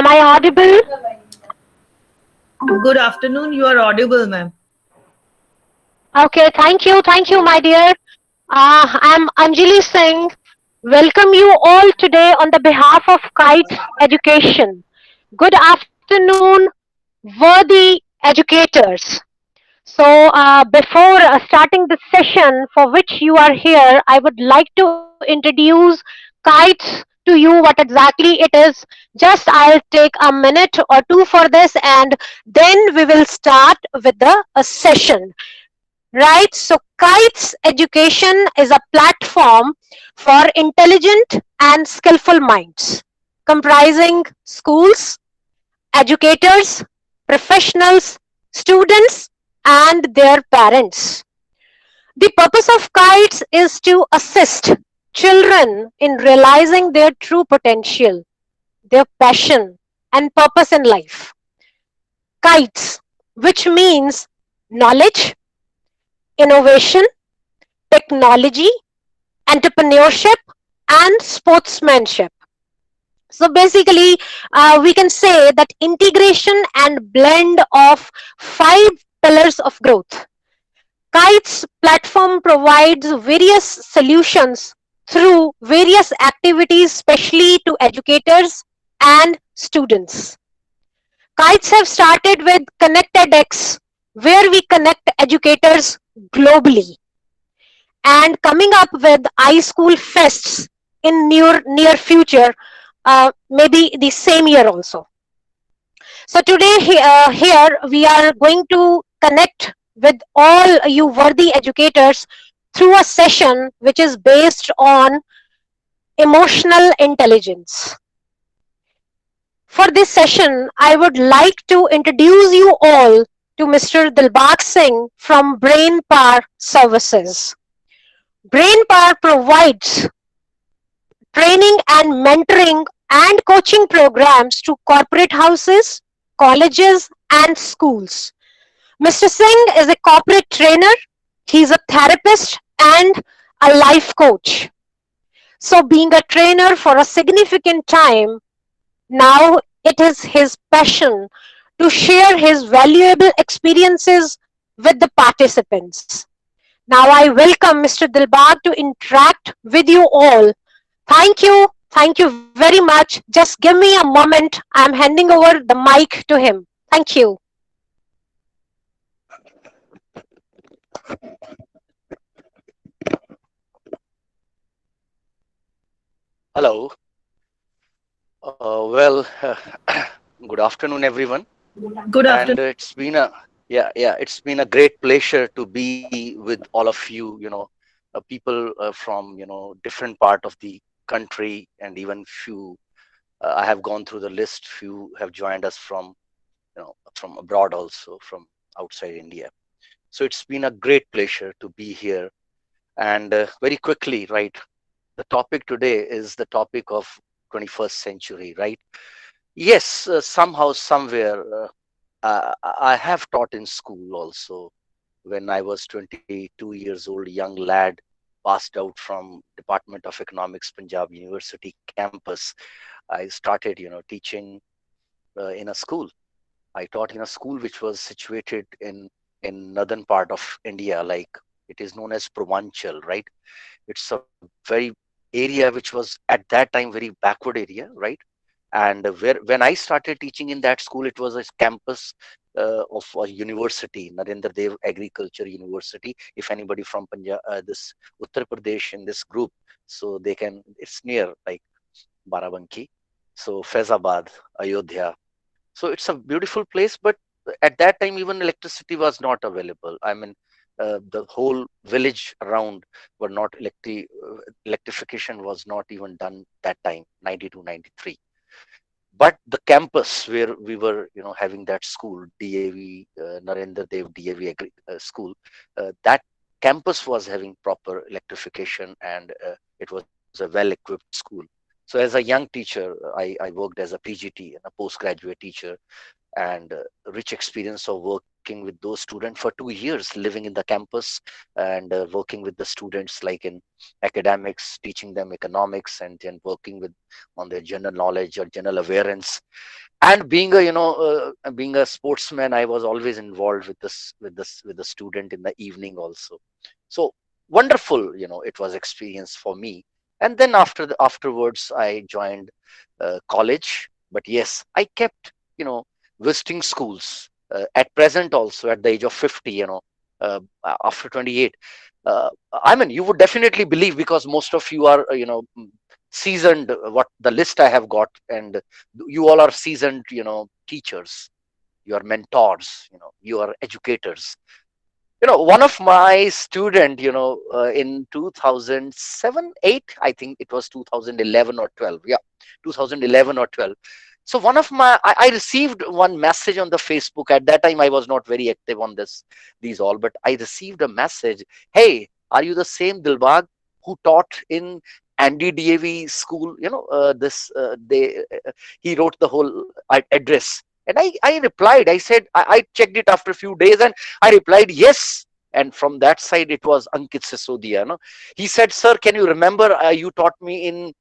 Am I audible? Good afternoon. You are audible, ma'am. Okay, thank you, my dear. I'm Anjali Singh. Welcome you all today on the behalf of Kites Education. Good afternoon, worthy educators. So, before starting the session for which you are here, I would like to introduce kites to you what exactly it is. Just I'll take a minute or two for this, and then we will start with the session. Right? So, kites education is a platform for intelligent and skillful minds, comprising schools, educators, professionals, students, and their parents. The purpose of kites is to assist children in realizing their true potential, their passion, and purpose in life. Kites, which means knowledge, innovation, technology, entrepreneurship, and sportsmanship. So basically, we can say that integration and blend of five pillars of growth. Kites platform provides various solutions through various activities, especially to educators and students. Kites have started with ConnectedX, where we connect educators globally, and coming up with iSchool Fests in near future, maybe the same year also. So today here we are going to connect with all you worthy educators through a session which is based on emotional intelligence. For this session, I would like to introduce you all to Mr. Dilbag Singh from Brain Power Services. Brain Power provides training and mentoring and coaching programs to corporate houses, colleges, and schools. Mr. Singh is a corporate trainer, he's a therapist, and a life coach. So, being a trainer for a significant time, now it is his passion to share his valuable experiences with the participants. Now, I welcome Mr. Dilbag to interact with you all. Thank you. Thank you very much. Just give me a moment. I'm handing over the mic to him. Thank you. Hello. Well, good afternoon, everyone. Good And afternoon. it's been a great pleasure to be with all of you. People from different part of the country, and even few. I have gone through the list. Few have joined us from from abroad, also from outside India. So it's been a great pleasure to be here. And very quickly, right? The topic today is the topic of 21st century, right? Yes, somehow, somewhere, I have taught in school also. When I was 22 years old, young lad, passed out from Department of Economics, Punjab University campus, I started, teaching in a school. I taught in a school which was situated in northern part of India, like it is known as Purvanchal, right? It's a very area which was at that time very backward area, right? And where when I started teaching in that school, it was a campus of a university, Narendra Dev Agriculture University. If anybody from Punjab, this Uttar Pradesh in this group, so they can. It's near like Barabanki, so Faizabad, Ayodhya. So it's a beautiful place, but at that time even electricity was not available. I mean, the whole village around were not electrification was not even done that time, 92, 93. But the campus where we were having that school, DAV, Narendra Dev DAV school, that campus was having proper electrification, and it was a well equipped school. So as a young teacher, I worked as a PGT and a postgraduate teacher, and rich experience of working working with those students for 2 years, living in the campus and working with the students like in academics, teaching them economics, and then working with on their general knowledge or general awareness. And being a being a sportsman, I was always involved with with the student in the evening also. So wonderful, it was experience for me. And then afterwards I joined college. But yes, I kept visiting schools at present also at the age of 50, after 28. I mean, you would definitely believe, because most of you are seasoned, what the list I have got, and you all are seasoned, teachers, you are mentors, you are educators. One of my student, in 2007 8, I think it was 2011 or 12, yeah, 2011 or 12. So one of my I received one message on the Facebook. At that time I was not very active on these all, but I received a message. Hey, are you the same Dilbag who taught in Andy DAV school? This they he wrote the whole address. And I replied, I said, I checked it after a few days, and I replied, yes. And from that side, it was Ankit Sisodia. No? He said, sir, can you remember you taught me in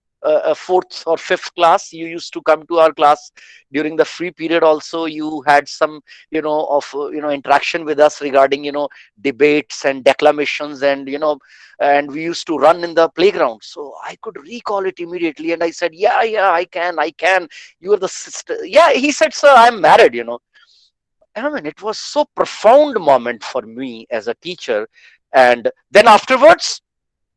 fourth or fifth class? You used to come to our class during the free period also. You had some, interaction with us regarding, debates and declamations, and, and we used to run in the playground. So I could recall it immediately. And I said, yeah, I can. You are the sister. Yeah, he said, sir, I'm married, I mean, it was so profound moment for me as a teacher. And then afterwards,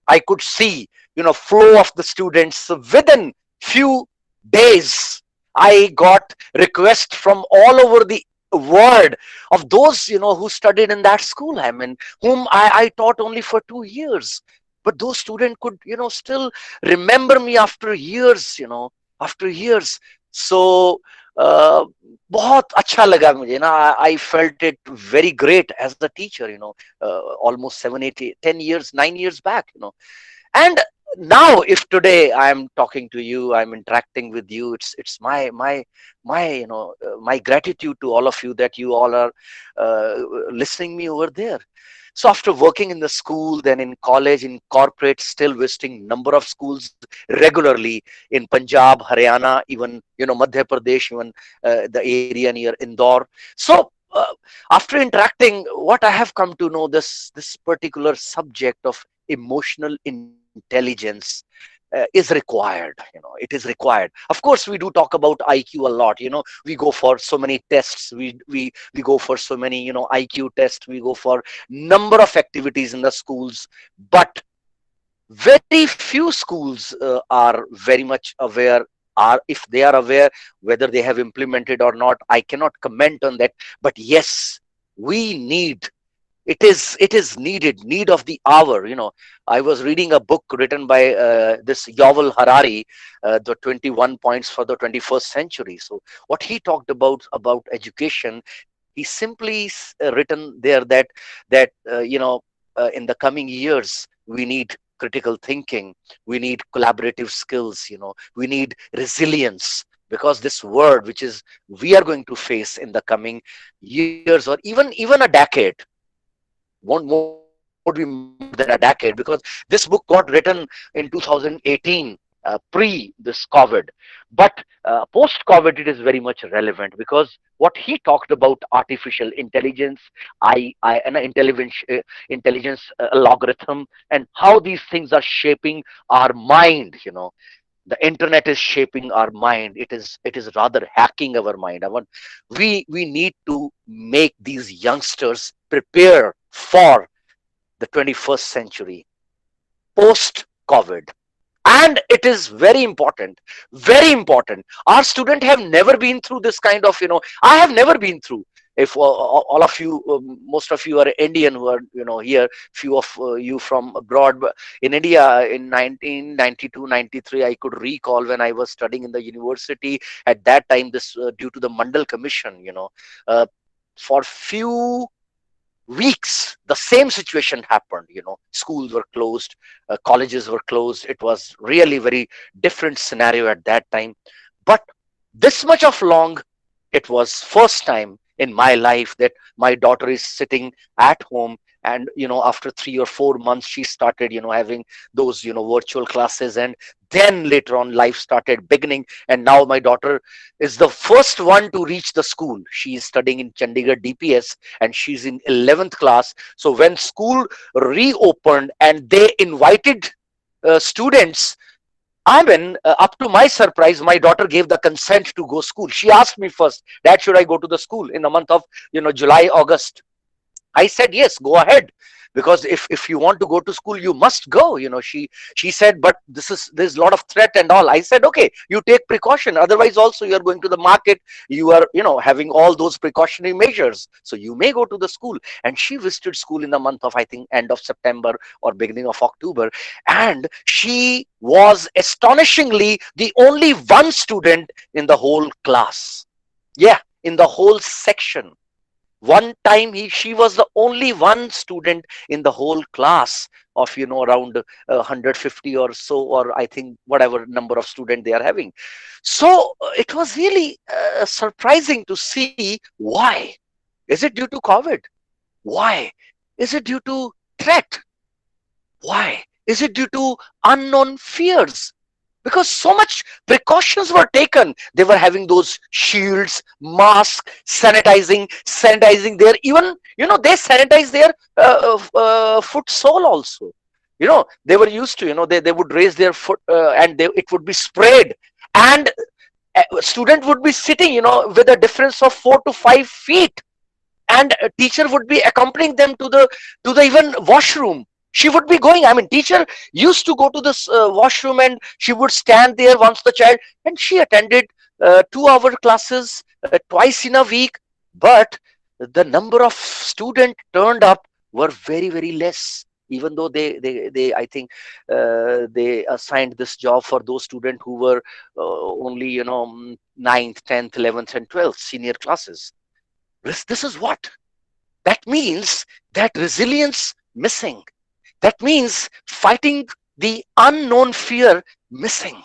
I could see, flow of the students. So within few days, I got requests from all over the world of those, who studied in that school. I mean, whom I taught only for 2 years. But those students could, still remember me after years, after years. So, बहुत अच्छा लगा मुझे ना. I felt it very great as a teacher, almost 7 8 10 years 9 years back, and now if today I'm talking to you, I'm interacting with you, it's my my gratitude to all of you that you all are listening me over there. So after working in the school, then in college, in corporate, still visiting number of schools regularly in Punjab, Haryana, even Madhya Pradesh, even the area near Indore. So after interacting, what I have come to know, this particular subject of emotional intelligence is required. It is required. Of course, we do talk about IQ a lot. We go for so many tests. We go for so many IQ tests. We go for number of activities in the schools, but very few schools are very much aware, are if they are aware, whether they have implemented or not, I cannot comment on that. But yes, we need, it is need of the hour. I was reading a book written by this Yuval Harari, the 21 points for the 21st century. So what he talked about education, he simply written there that in the coming years we need critical thinking, we need collaborative skills, we need resilience, because this word which is we are going to face in the coming years, or even a decade, won't be more than a decade, because this book got written in 2018, pre this COVID. But post COVID, it is very much relevant, because what he talked about artificial intelligence, I and intelligence algorithm, and how these things are shaping our mind. The internet is shaping our mind. It is rather hacking our mind. We need to make these youngsters prepare for the 21st century, post COVID. And it is very important, very important. Our students have never been through this kind of, I have never been through. If all of you, most of you are Indian who are, here, few of you from abroad. But in India in 1992, 93, I could recall when I was studying in the university. At that time, this due to the Mandal Commission, uh, for few weeks the same situation happened. Schools were closed, colleges were closed. It was really very different scenario at that time. But this much of long, it was first time in my life, that my daughter is sitting at home, and after 3 or 4 months she started having those virtual classes, and then later on life started beginning, and now my daughter is the first one to reach the school. She is studying in Chandigarh DPS, and she's in 11th class. So when school reopened and they invited students, I mean, up to my surprise, my daughter gave the consent to go school. She asked me first, Dad, should I go to the school in the month of July, August? I said, yes, go ahead, because if you want to go to school, you must go. She said, but there's a lot of threat and all. I said, okay, you take precaution. Otherwise, also you are going to the market. You are having all those precautionary measures. So you may go to the school. And she visited school in the month of, I think, end of September or beginning of October, and she was astonishingly the only one student in the whole class. Yeah, in the whole section. One time she was the only one student in the whole class of around 150 or so, or I think whatever number of students they are having. So it was really surprising to see. Why? Is it due to COVID? Why? Is it due to threat? Why? Is it due to unknown fears? Because so much precautions were taken. They were having those shields, masks, sanitizing their, even they sanitize their foot sole also. They were used to, they would raise their foot and it would be sprayed, and a student would be sitting with a difference of 4 to 5 feet, and a teacher would be accompanying them to the even washroom. She would be going, I mean, teacher used to go to this washroom, and she would stand there once the child, and she attended 2-hour classes twice in a week. But the number of students turned up were very, very less, even though they I think they assigned this job for those students who were only 9th, 10th, 11th and 12th senior classes. This is what that means, that resilience missing. That means fighting the unknown fear missing.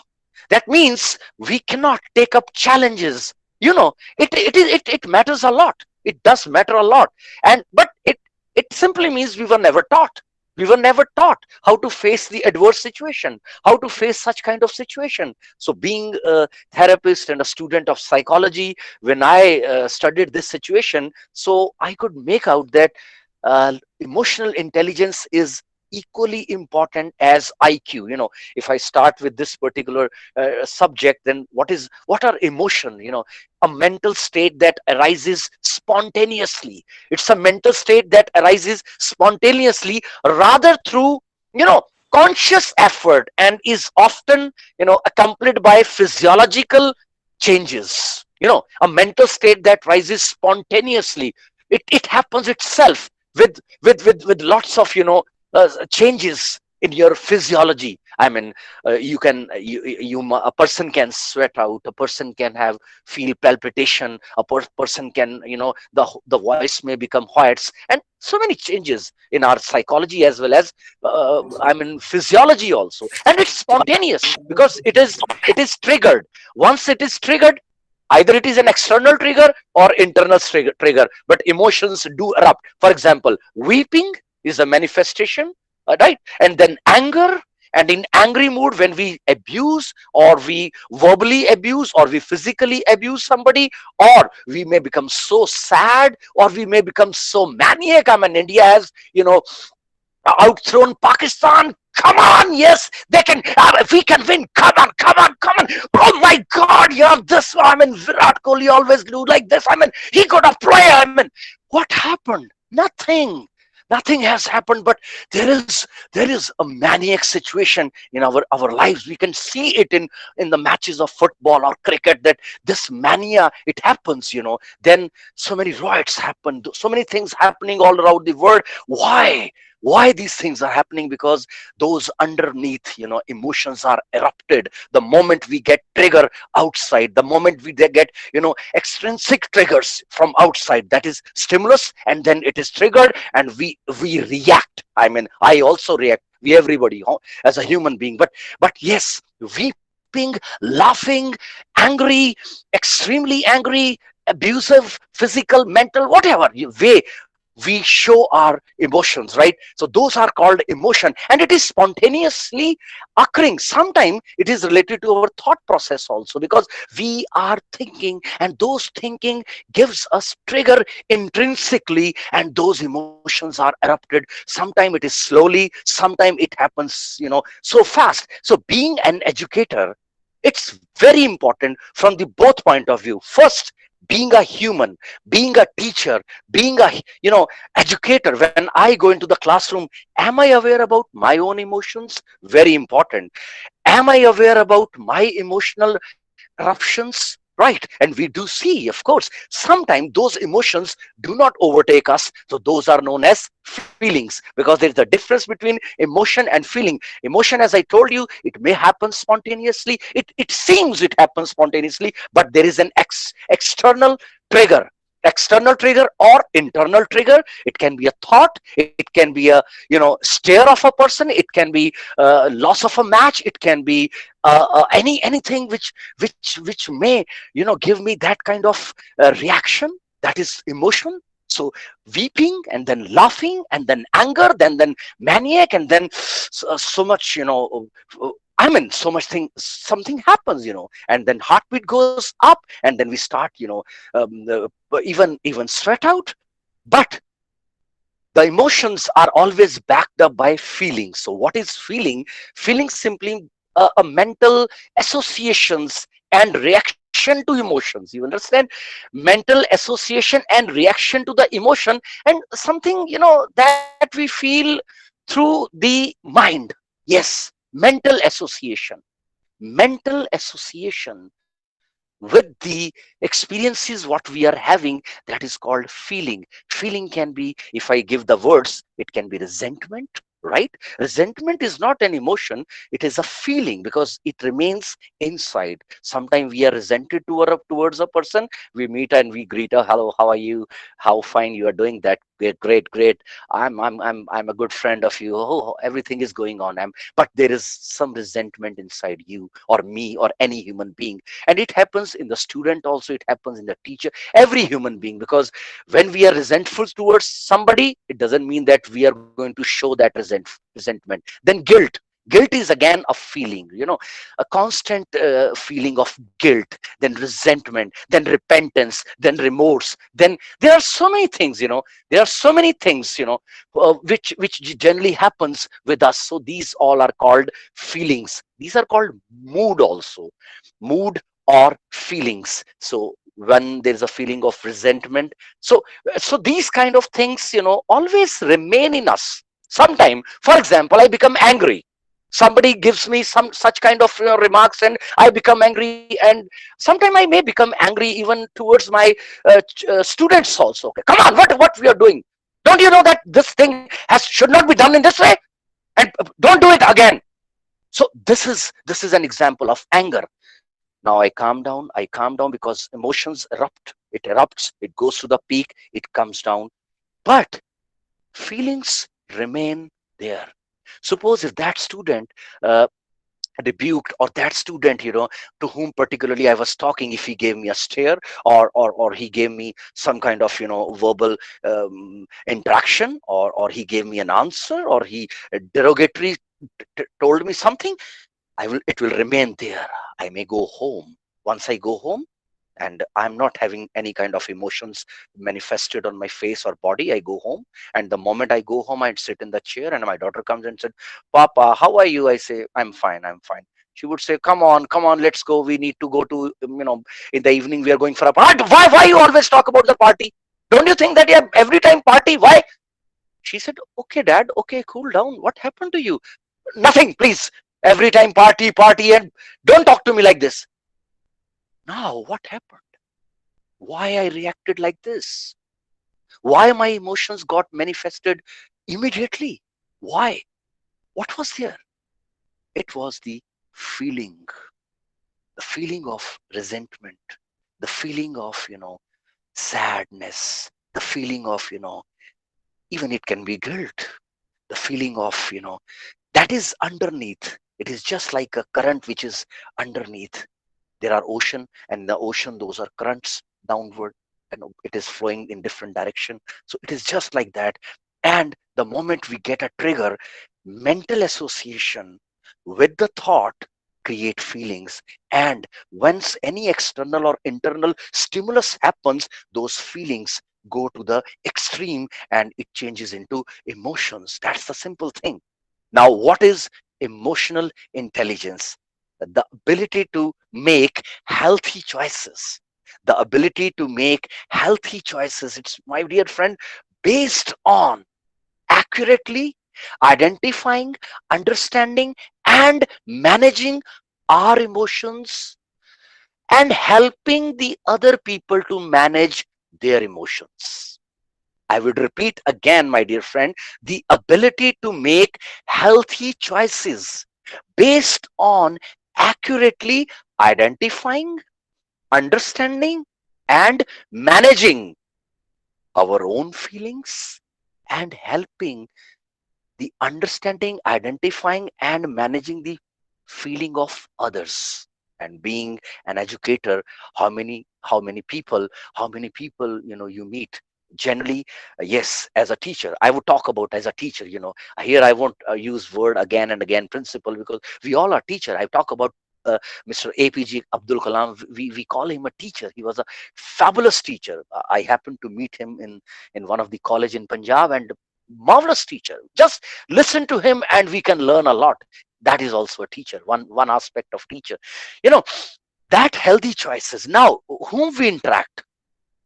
That means we cannot take up challenges. It matters a lot. It does matter a lot. But it simply means we were never taught. We were never taught how to face the adverse situation, how to face such kind of situation. So being a therapist and a student of psychology, when I studied this situation, so I could make out that emotional intelligence is equally important as IQ. If I start with this particular subject, then what are emotion? A mental state that arises spontaneously. It's a mental state that arises spontaneously rather through conscious effort, and is often accompanied by physiological changes. A mental state that rises spontaneously, it happens itself with lots of changes in your physiology. I mean, a person can sweat out, a person can feel palpitation, a person can the voice may become hoarse, and so many changes in our psychology as well as physiology also. And it's spontaneous because it is triggered. Once it is triggered, either it is an external trigger or internal trigger, but emotions do erupt. For example, weeping is a manifestation, right? And then anger, and in angry mood, when we abuse, or we verbally abuse, or we physically abuse somebody, or we may become so sad, or we may become so maniac. I mean, India has outthrown Pakistan. Come on, yes, they can. We can win. Come on, come on, come on. Oh my God, this. I mean, Virat Kohli always do like this. I mean, he got a player. I mean, what happened? Nothing. Nothing has happened, but there is a maniac situation in our lives. We can see it in the matches of football or cricket, that this mania, it happens. Then so many riots happen, so many things happening all around the world. Why these things are happening? Because those underneath emotions are erupted the moment we get trigger outside, the moment we get extrinsic triggers from outside, that is stimulus, and then it is triggered and we react. I mean, I also react, we everybody as a human being. But yes, weeping, laughing, angry, extremely angry, abusive, physical, mental, whatever way we show our emotions, right? So those are called emotion, and it is spontaneously occurring. Sometimes it is related to our thought process also, because we are thinking, and those thinking gives us trigger intrinsically, and those emotions are erupted. Sometimes it is slowly, sometimes it happens, so fast. So being an educator, it's very important from the both point of view. First, being a human, being a teacher, being a educator. When I go into the classroom, am I aware about my own emotions? Very important. Am I aware about my emotional eruptions? Right. And we do see, of course, sometimes those emotions do not overtake us. So those are known as feelings, because there is a difference between emotion and feeling. Emotion, as I told you, it may happen spontaneously. It seems it happens spontaneously, but there is an external trigger. External trigger or internal trigger. It can be a thought, it can be a stare of a person, it can be loss of a match, it can be anything which may give me that kind of reaction. That is emotion. So weeping, and then laughing, and then anger, then maniac, and then so much I mean, so much thing, something happens, and then heartbeat goes up, and then we start, even sweat out. But the emotions are always backed up by feelings. So what is feeling? Feeling simply a mental associations and reaction to emotions. You understand? Mental association and reaction to the emotion, and something that we feel through the mind. Yes, mental association. Mental association with the experiences what we are having, that is called feeling. Feeling can be, if I give the words, it can be resentment, right? Resentment is not an emotion, it is a feeling, because it remains inside. Sometimes we are resented towards a person. We meet and we greet her, hello, how are you, how fine you are doing, that great, great, great. I'm a good friend of you. Oh, everything is going on. But there is some resentment inside you or me or any human being. And it happens in the student also, it happens in the teacher, every human being. Because when we are resentful towards somebody, it doesn't mean that we are going to show that resentment. Then guilt is again a feeling, a constant feeling of guilt, then resentment, then repentance, then remorse. Then there are so many things, there are so many things, which generally happens with us. So these all are called feelings. These are called mood also. Mood or feelings. So when there's a feeling of resentment, so these kind of things always remain in us. Sometime, for example, I become angry, somebody gives me some such kind of remarks, and I become angry. And sometime I may become angry even towards my students also. Okay, come on, what we are doing, don't you know that this thing has should not be done in this way, and don't do it again. So this is an example of anger. Now I calm down because emotions erupt. It erupts, it goes to the peak, it comes down. But feelings remain there. Suppose if that student rebuked, or that student to whom particularly I was talking, if he gave me a stare, or he gave me some kind of verbal interaction, or he gave me an answer, or he derogatory told me something, it will remain there. I may go home. Once I go home, and I'm not having any kind of emotions manifested on my face or body, I go home. And the moment I go home, I'd sit in the chair, and my daughter comes and said, Papa, how are you? I say, I'm fine, I'm fine. She would say, come on, let's go, we need to go to in the evening we are going for a party. Why you always talk about the party? Don't you think that you have every time party? Why? She said, okay dad, okay, cool down, what happened to you? Nothing, please. Every time party, party, and don't talk to me like this. Now what happened? Why I reacted like this? Why my emotions got manifested immediately? Why? What was there? It was the feeling of resentment, the feeling of, sadness, the feeling of, even it can be guilt, the feeling of, that is underneath. It is just like a current which is underneath. There are ocean, and in the ocean those are currents. downward, and it is flowing in different direction. So it is just like that. And the moment we get a trigger, mental association with the thought create feelings, and once any external or internal stimulus happens, those feelings go to the extreme and it changes into emotions. That's the simple thing. Now, what is emotional intelligence? The ability to make healthy choices. The ability to make healthy choices. It's, my dear friend, based on accurately identifying, understanding, and managing our emotions and helping the other people to manage their emotions. I would repeat again, my dear friend, the ability to make healthy choices based on accurately identifying, understanding, and managing our own feelings and helping the understanding, identifying, and managing the feeling of others. And being an educator, how many people you meet generally. Yes, as a teacher, I would talk about as a teacher. Here I won't use word again and again principle, because we all are teacher. I talk about uh, Mr. APJ Abdul Kalam. We call him a teacher. He was a fabulous teacher. I happened to meet him in one of the college in Punjab, and marvelous teacher. Just listen to him and we can learn a lot. That is also a teacher, one aspect of teacher. you know that healthy choices. Now, whom we interact,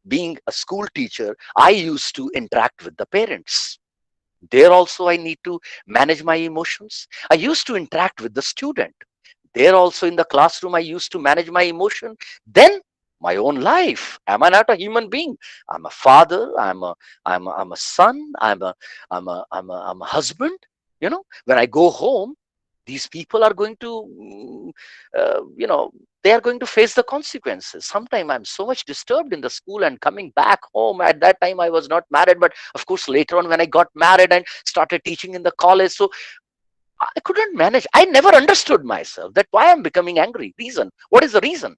being a school teacher, I used to interact with the parents. There also I need to manage my emotions. I used to interact with the student. There also in the classroom I used to manage my emotion. Then my own life, am I not a human being? I'm a father, I'm a son, I'm a husband. When I go home, these people are going to they are going to face the consequences. Sometimes I'm so much disturbed in the school, and coming back home, at that time I was not married, but of course later on when I got married and started teaching in the college, so I couldn't manage. I never understood myself, that why I'm becoming angry. Reason. What is the reason?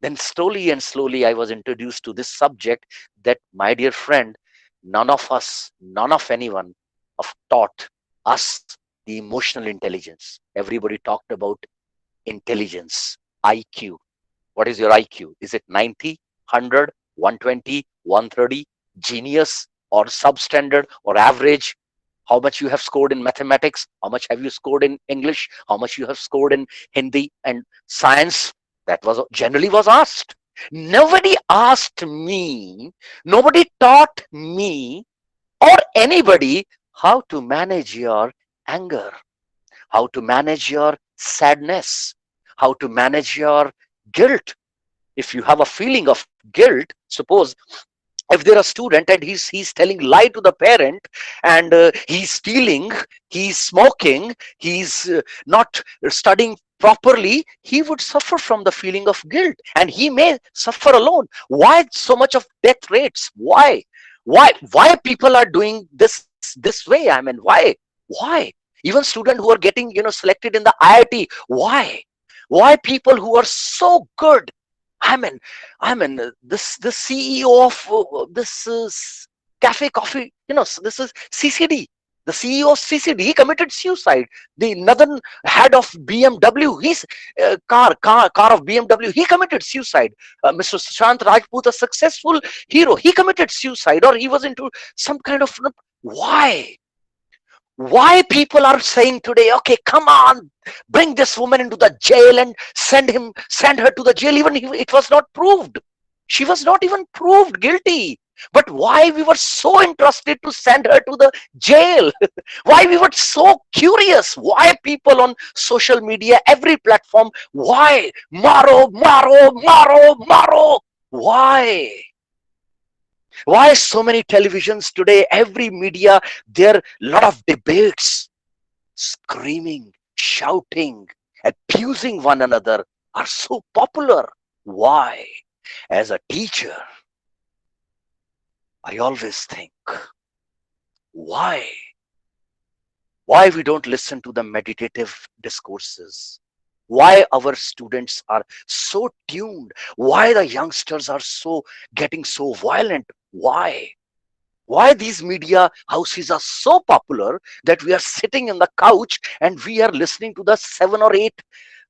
Then slowly and slowly I was introduced to this subject, that, my dear friend, none of us, none of anyone have taught us the emotional intelligence. Everybody talked about intelligence, IQ. What is your IQ? Is it 90, 100, 120, 130, genius, or substandard, or average? How much you have scored in mathematics? How much have you scored in English? How much you have scored in Hindi and science? That was generally was asked. Nobody asked me, nobody taught me or anybody how to manage your anger, how to manage your sadness, how to manage your guilt. If you have a feeling of guilt, suppose if there a student and he's telling lie to the parent, and he's stealing, he's smoking, he's not studying properly, he would suffer from the feeling of guilt, and he may suffer alone. Why so much of death rates? Why people are doing this way? I mean, why even students who are getting selected in the IIT? Why people who are so good? I mean, the CEO of this cafe coffee, this is CCD. The CEO of CCD, he committed suicide. The northern head of BMW, his car of BMW, he committed suicide. Mr. Sushant Rajput, a successful hero, he committed suicide, or he was into some kind of why? Why people are saying today, okay, come on, bring this woman into the jail and send her to the jail, even if it was not proved. She was not even proved guilty. But why we were so interested to send her to the jail? Why we were so curious? Why people on social media, every platform, why? Maro, Maro, Maro, Maro. Why? Why so many televisions today, every media, there are a lot of debates, screaming, shouting, abusing one another are so popular. Why? As a teacher, I always think, why? Why we don't listen to the meditative discourses? why our students are so tuned, why the youngsters are so getting so violent. Why these media houses are so popular that we are sitting in the couch and we are listening to the 7 or 8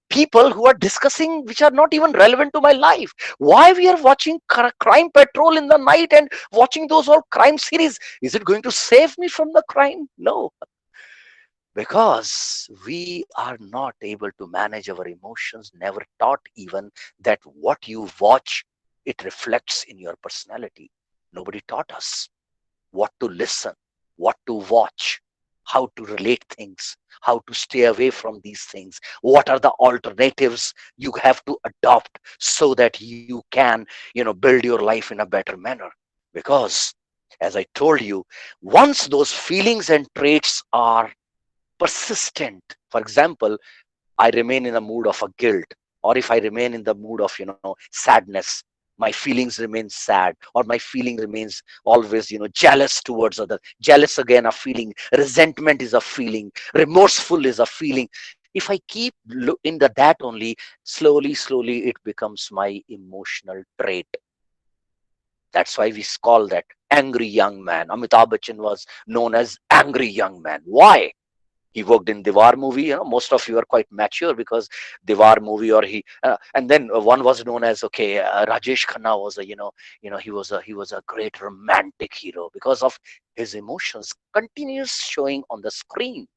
people who are discussing which are not even relevant to my life. Why we are watching Crime Patrol in the night and watching those all crime series? Is it going to save me from the crime? No, because we are not able to manage our emotions, never taught even that what you watch, it reflects in your personality. Nobody taught us what to listen, what to watch, how to relate things, how to stay away from these things, what are the alternatives you have to adopt so that you can, build your life in a better manner. Because, as I told you, once those feelings and traits are persistent, for example, I remain in a mood of a guilt, or if I remain in the mood of sadness, my feelings remain sad, or my feeling remains always jealous towards others. Jealous again a feeling, resentment is a feeling, remorseful is a feeling. If I keep into that only, slowly it becomes my emotional trait. That's why we call that angry young man. Amitabh Bachchan was known as angry young man. Why? He worked in Diwar movie. Most of you are quite mature because Diwar movie, or and then one was known as, okay, Rajesh Khanna was a, he was a great romantic hero because of his emotions continues showing on the screen.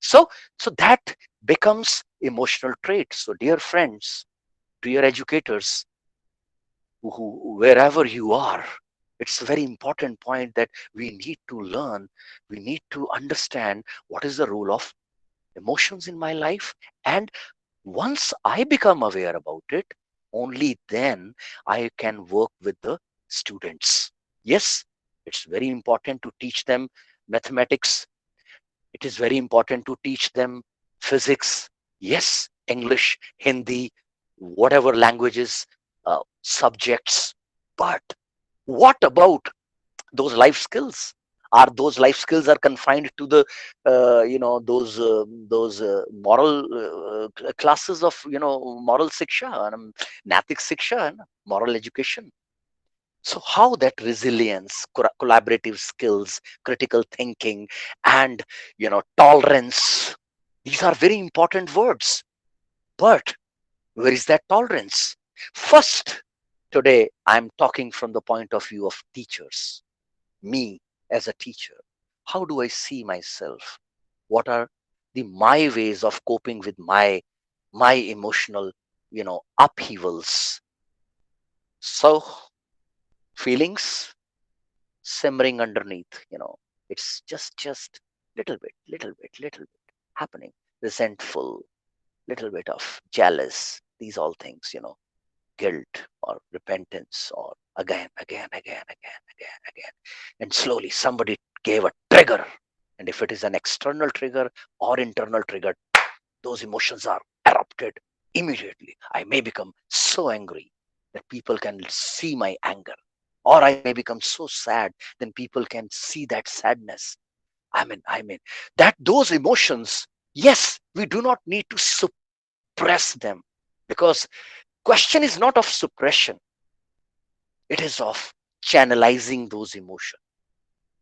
So, so that becomes emotional trait. So, dear friends, dear educators, wherever you are, it's a very important point that we need to learn. We need to understand what is the role of emotions in my life. And once I become aware about it, only then I can work with the students. Yes, it's very important to teach them mathematics. It is very important to teach them physics. Yes, English, Hindi, whatever languages, subjects. But what about those life skills? Are those life skills are confined to the those moral classes of moral siksha, natik siksha, and moral education? So how that resilience, collaborative skills, critical thinking, and tolerance, these are very important words. But where is that tolerance? First, today I'm talking from the point of view of teachers, me as a teacher. How do I see myself? What are the my ways of coping with my emotional upheavals? So feelings simmering underneath, it's just little bit happening. Resentful, little bit of jealous, these all things, guilt or repentance, or again. And slowly somebody gave a trigger. And if it is an external trigger or internal trigger, those emotions are erupted immediately. I may become so angry that people can see my anger, or I may become so sad, then people can see that sadness. I mean, that those emotions, yes, we do not need to suppress them, because question is not of suppression, it is of channelizing those emotions.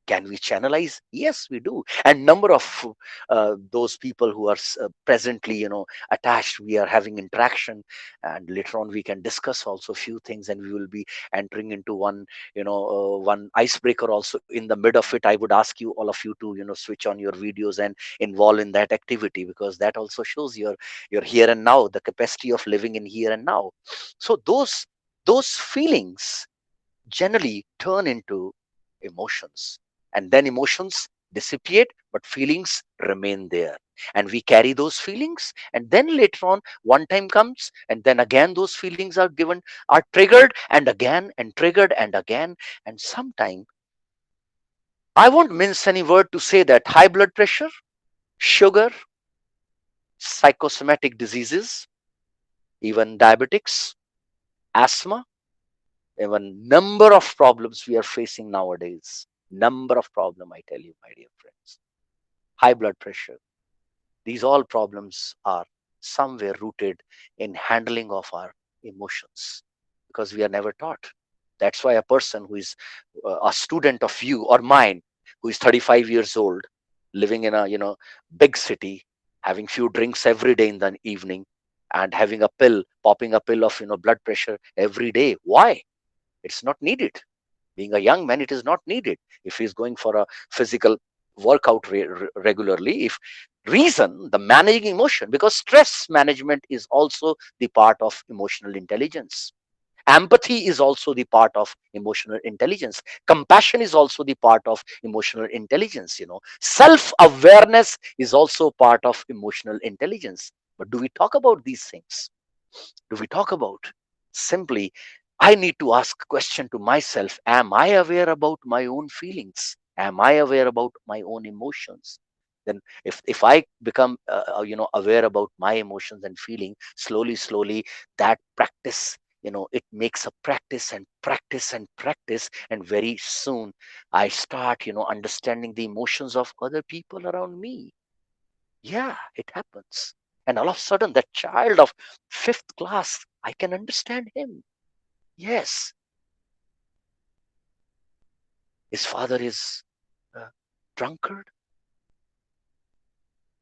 Can we channelize? Yes, we do. And number of those people who are presently attached, we are having interaction, and later on we can discuss also a few things, and we will be entering into one icebreaker also. In the mid of it, I would ask you, all of you, to switch on your videos and involve in that activity, because that also shows your here and now, the capacity of living in here and now. So those feelings generally turn into emotions, and then emotions dissipate, but feelings remain there, and we carry those feelings, and then later on one time comes, and then again those feelings are triggered, and triggered and again. And sometime, I won't mince any word to say that high blood pressure, sugar, psychosomatic diseases, even diabetics, asthma, even number of problems we are facing nowadays. Number of problem, I tell you, my dear friends. High blood pressure. These all problems are somewhere rooted in handling of our emotions, because we are never taught. That's why a person who is a student of you or mine, who is 35 years old, living in a big city, having few drinks every day in the evening, and having a pill, popping a pill of blood pressure every day. Why? It's not needed. Being a young man, it is not needed. If he's going for a physical workout regularly, if reason the managing emotion, because stress management is also the part of emotional intelligence. Empathy is also the part of emotional intelligence. Compassion is also the part of emotional intelligence. Self awareness is also part of emotional intelligence. But do we talk about these things? Do we talk about? Simply, I need to ask a question to myself: am I aware about my own feelings? Am I aware about my own emotions? Then if I become aware about my emotions and feeling, slowly that practice, it makes a practice and practice and practice, and very soon I start understanding the emotions of other people around me. Yeah, it happens. And all of a sudden, that child of fifth class, I can understand him. Yes, his father is a drunkard.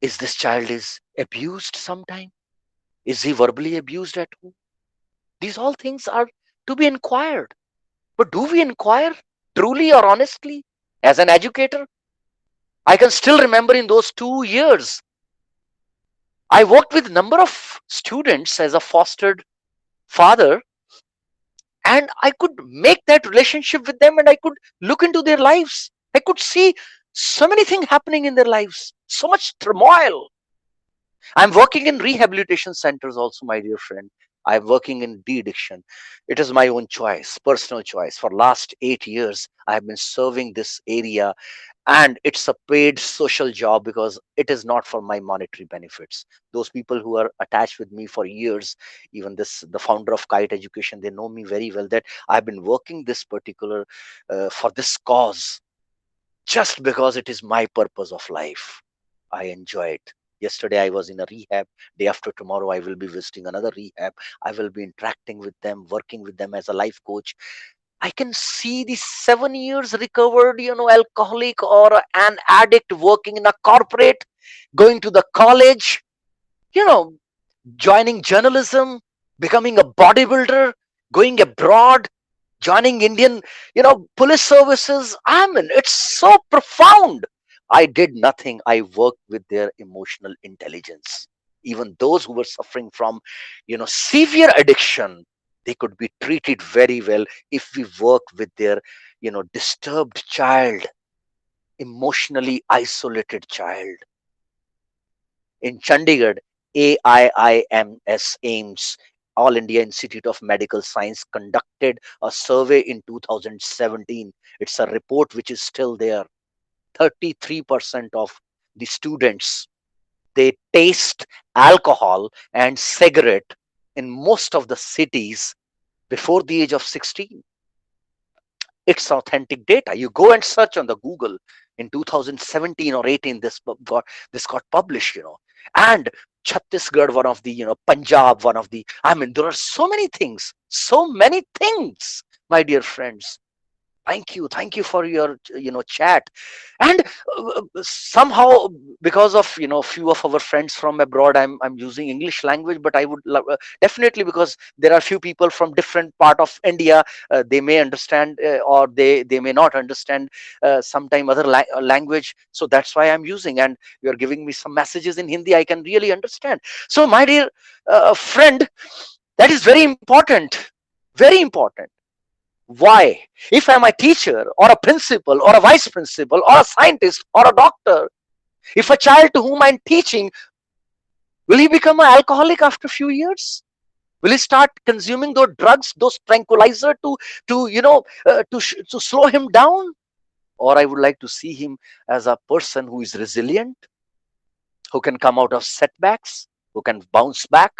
Is this child is abused sometime? Is he verbally abused at home? These all things are to be inquired. But do we inquire truly or honestly? As an educator, I can still remember in those 2 years, I worked with a number of students as a fostered father, and I could make that relationship with them, and I could look into their lives. I could see so many things happening in their lives, so much turmoil. I'm working in rehabilitation centers also, my dear friend. I'm working in de-addiction. It is my own choice, personal choice. For last 8 years, I have been serving this area, and it's a paid social job, because it is not for my monetary benefits. Those people who are attached with me for years, even the founder of Kite Education, they know me very well, that I've been working this particular for this cause, just because it is my purpose of life. I enjoy it. Yesterday I was in a rehab. Day after tomorrow I will be visiting another rehab. I will be interacting with them, working with them as a life coach. I can see the 7 years recovered, alcoholic or an addict working in a corporate, going to the college, you know, joining journalism, becoming a bodybuilder, going abroad, joining Indian, police services. I mean, it's so profound. I did nothing. I worked with their emotional intelligence. Even those who were suffering from, severe addiction, they could be treated very well if we work with their, disturbed child, emotionally isolated child. In Chandigarh, AIIMS, All India Institute of Medical Science, conducted a survey in 2017. It's a report which is still there. 33% of the students, they taste alcohol and cigarette in most of the cities before the age of 16. It's authentic data. You go and search on the Google. In 2017 or 18, this got published, and Chhattisgarh, one of the, Punjab, one of the, I mean, there are so many things, my dear friends. Thank you for your chat. And somehow, because of few of our friends from abroad, I'm using English language, but I would love, definitely, because there are few people from different part of India, they may understand, or they may not understand sometime other language, so that's why I'm using. And you're giving me some messages in Hindi, I can really understand. So my dear friend, that is very important, very important. Why? If I'm a teacher or a principal or a vice principal or a scientist or a doctor, if a child to whom I'm teaching, will he become an alcoholic after a few years? Will he start consuming those drugs, those tranquilizer to slow him down? Or I would like to see him as a person who is resilient, who can come out of setbacks, who can bounce back.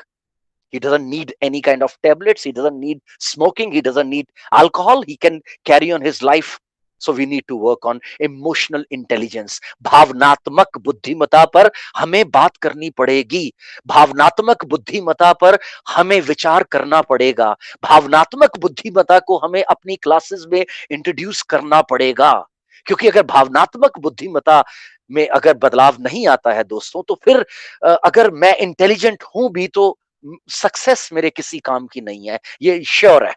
He doesn't need any kind of tablets. He doesn't need smoking. He doesn't need alcohol. He can carry on his life So we need to work on emotional intelligence. भावनात्मक बुद्धिमत्ता पर हमें बात करनी पड़ेगी. भावनात्मक बुद्धिमत्ता पर हमें विचार करना पड़ेगा. भावनात्मक बुद्धिमत्ता को हमें अपनी क्लासेस में इंट्रोड्यूस करना पड़ेगा. क्योंकि अगर भावनात्मक बुद्धिमत्ता में अगर बदलाव नहीं आता है दोस्तों, तो फिर अगर मैं इंटेलिजेंट हूं भी तो सक्सेस मेरे किसी काम की नहीं है, ये श्योर है.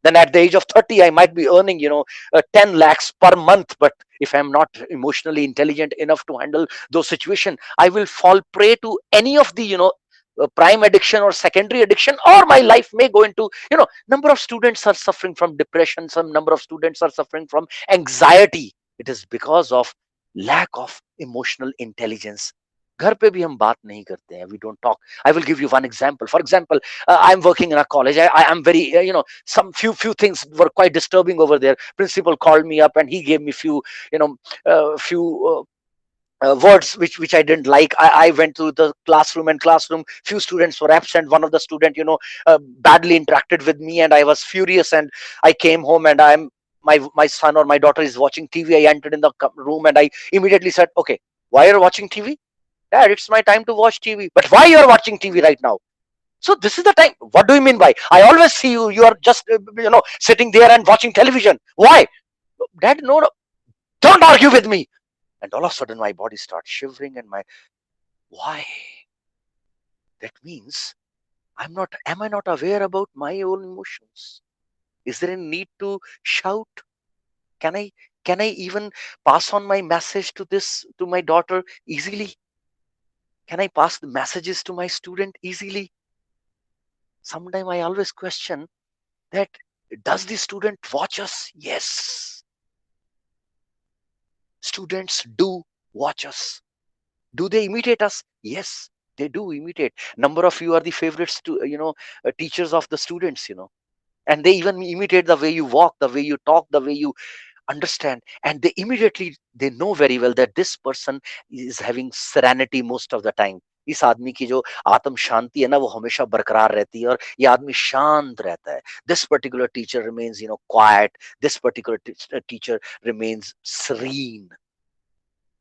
Then at the age of 30 I might be earning 10 lakhs per month, but if I'm not emotionally intelligent enough to handle those situations, I will fall prey to any of the prime addiction or secondary addiction, or my life may go into, number of students are suffering from depression, some number of students are suffering from anxiety. It is because of lack of emotional intelligence. घर पे भी हम बात नहीं करते हैं, we don't talk. I will give you one example. For example, I'm working in a college. I am very, some few things were quite disturbing over there. Principal called me up and he gave me few, words which I didn't like. I went to the classroom. Few students were absent. One of the student, badly interacted with me, and I was furious. And I came home, and my son or my daughter is watching TV. I entered in the room, and I immediately said, "Okay, why are you watching TV? Dad, it's my time to watch TV. But why you're watching TV right now? So this is the time. What do you mean by? I always see you. You are just, sitting there and watching television. Why? Dad, no. Don't argue with me." And all of a sudden, my body starts shivering, and why? That means am I not aware about my own emotions? Is there a need to shout? Can I even pass on my message to my daughter easily? Can I pass the messages to my student easily? Sometimes I always question that, does the student watch us? Yes. Students do watch us. Do they imitate us? Yes, they do imitate. Number of you are the favorites teachers of the students, and they even imitate the way you walk, the way you talk, the way you understand, and they know very well that this person is having serenity most of the time. इस आदमी की जो आत्म शांति है ना, वो हमेशा बरकरार रहती है, और ये आदमी शांत रहता है. This particular teacher remains quiet. This particular teacher remains serene.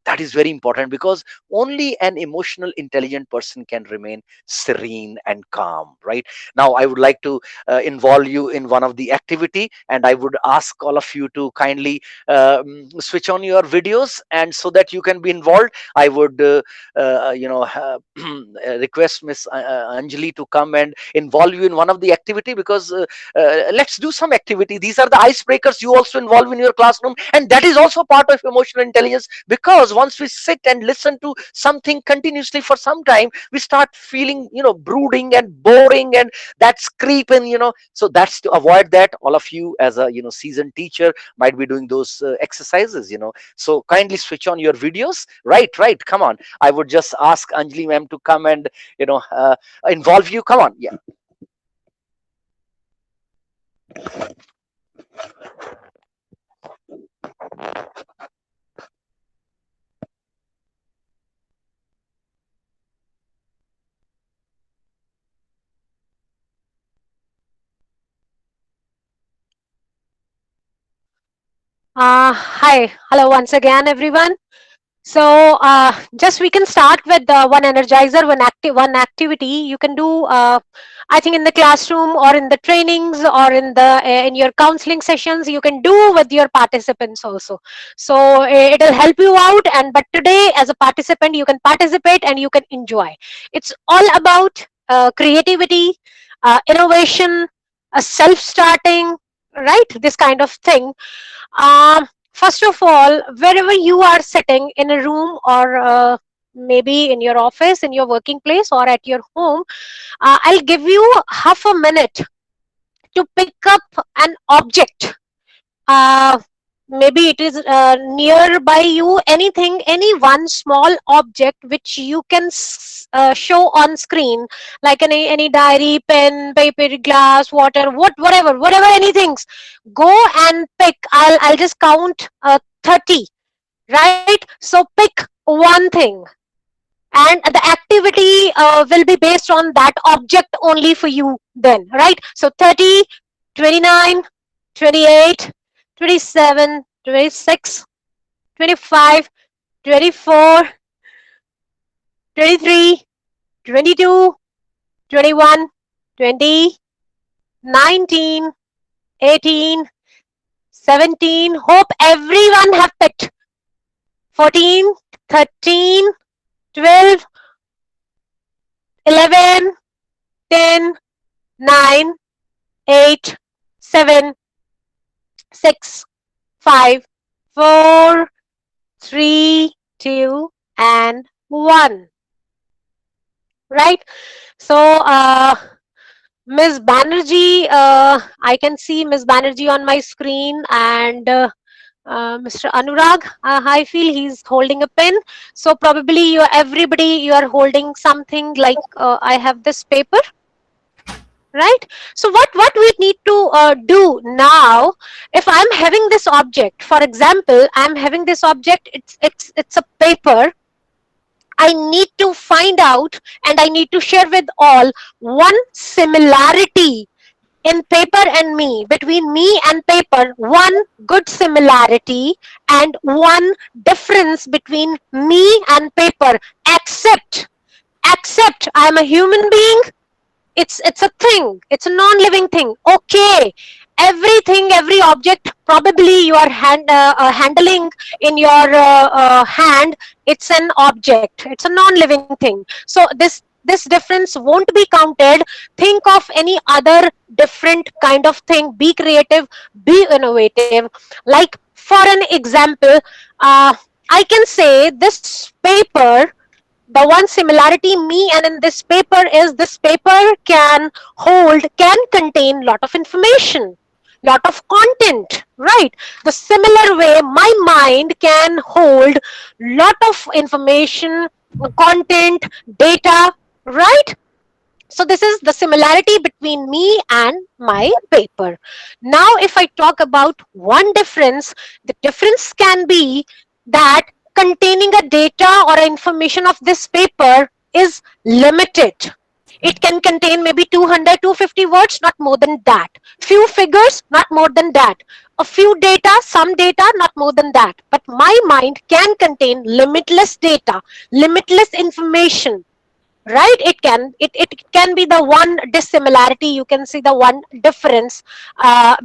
That is very important, because only an emotional intelligent person can remain serene and calm. Right now, I would like to involve you in one of the activity, and I would ask all of you to kindly switch on your videos, and so that you can be involved, I would request Miss Anjali to come and involve you in one of the activity, because let's do some activity. These are the icebreakers you also involve in your classroom, and that is also part of emotional intelligence, because once we sit and listen to something continuously for some time, we start feeling brooding and boring, and that's creeping. So that's to avoid that. All of you, as a seasoned teacher, might be doing those exercises. So kindly switch on your videos. Right, come on. I would just ask Anjali ma'am to come and involve you. Come on. Yeah. Hello once again, everyone. So just we can start with one energizer, one activity you can do. I think in the classroom or in the trainings or in your counseling sessions, you can do with your participants also. So it'll help you out. And but today, as a participant, you can participate and you can enjoy. It's all about creativity, innovation, self-starting, right? This kind of thing. First of all, wherever you are sitting in a room, or maybe in your office, in your working place, or at your home, I'll give you half a minute to pick up an object. Maybe it is nearby you, anything, any one small object which you can show on screen, like any diary, pen, paper, glass, water, whatever anything. Go and pick. I'll just count 30, right? So pick one thing, and the activity will be based on that object only for you then, right? So 30, 29, 28, 27, 26, 25, 24, 23, 22, 21, 20, 19, 18, 17. Hope everyone have picked. 14, 13, 12, 11, 10, 9, 8, 7, 6, 5, 4, 3, 2, and 1. Right? So, Ms. Banerjee, I can see Ms. Banerjee on my screen, and Mr. Anurag, I feel he's holding a pen. So probably you are holding something like I have this paper, right? So what we need to do now, if I'm having this object, for example, I'm having this object, it's a paper. I need to find out and I need to share with all one similarity in paper and me, between me and paper, one good similarity and one difference between me and paper. Accept I am a human being. It's a thing, it's a non-living thing. Okay, everything, every object probably you are handling in your hand, it's an object, it's a non-living thing. So this difference won't be counted. Think of any other different kind of thing. Be creative, be innovative. Like for an example, I can say this paper, the one similarity me and in this paper is this paper can contain lot of information, lot of content, right? The similar way my mind can hold lot of information, content, data, right? So this is the similarity between me and my paper. Now if I talk about one difference, the difference can be that containing a data or information of this paper is limited. It can contain maybe 200, 250 words, not more than that. Few figures, not more than that. A few data, some data, not more than that. But my mind can contain limitless data, limitless information, right? It can be the one dissimilarity, you can see the one difference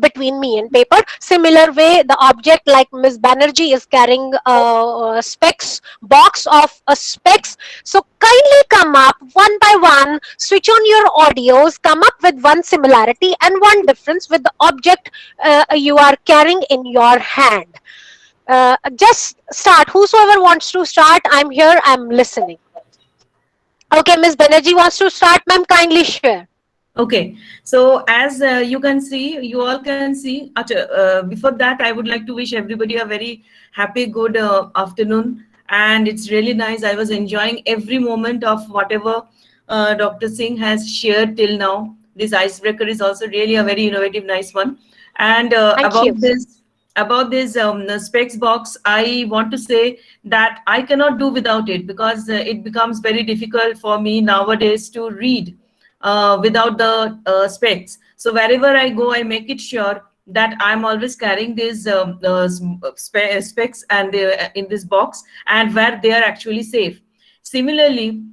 between me and paper. Similar way, the object like Ms. Banerjee is carrying a specs box of specs. So kindly come up one by one, switch on your audios, come up with one similarity and one difference with the object you are carrying in your hand. Just start, whosoever wants to start. I'm here, I'm listening. Okay, Ms. Banerjee wants to start, ma'am, kindly share. Okay, so as you can see, you all can see, before that, I would like to wish everybody a very happy, good afternoon. And it's really nice. I was enjoying every moment of whatever Dr. Singh has shared till now. This icebreaker is also really a very innovative, nice one. And Thank you. about this specs box, I want to say that I cannot do without it, because it becomes very difficult for me nowadays to read without the specs. So wherever I go, I make it sure that I'm always carrying these specs and in this box, and where they are actually safe. Similarly,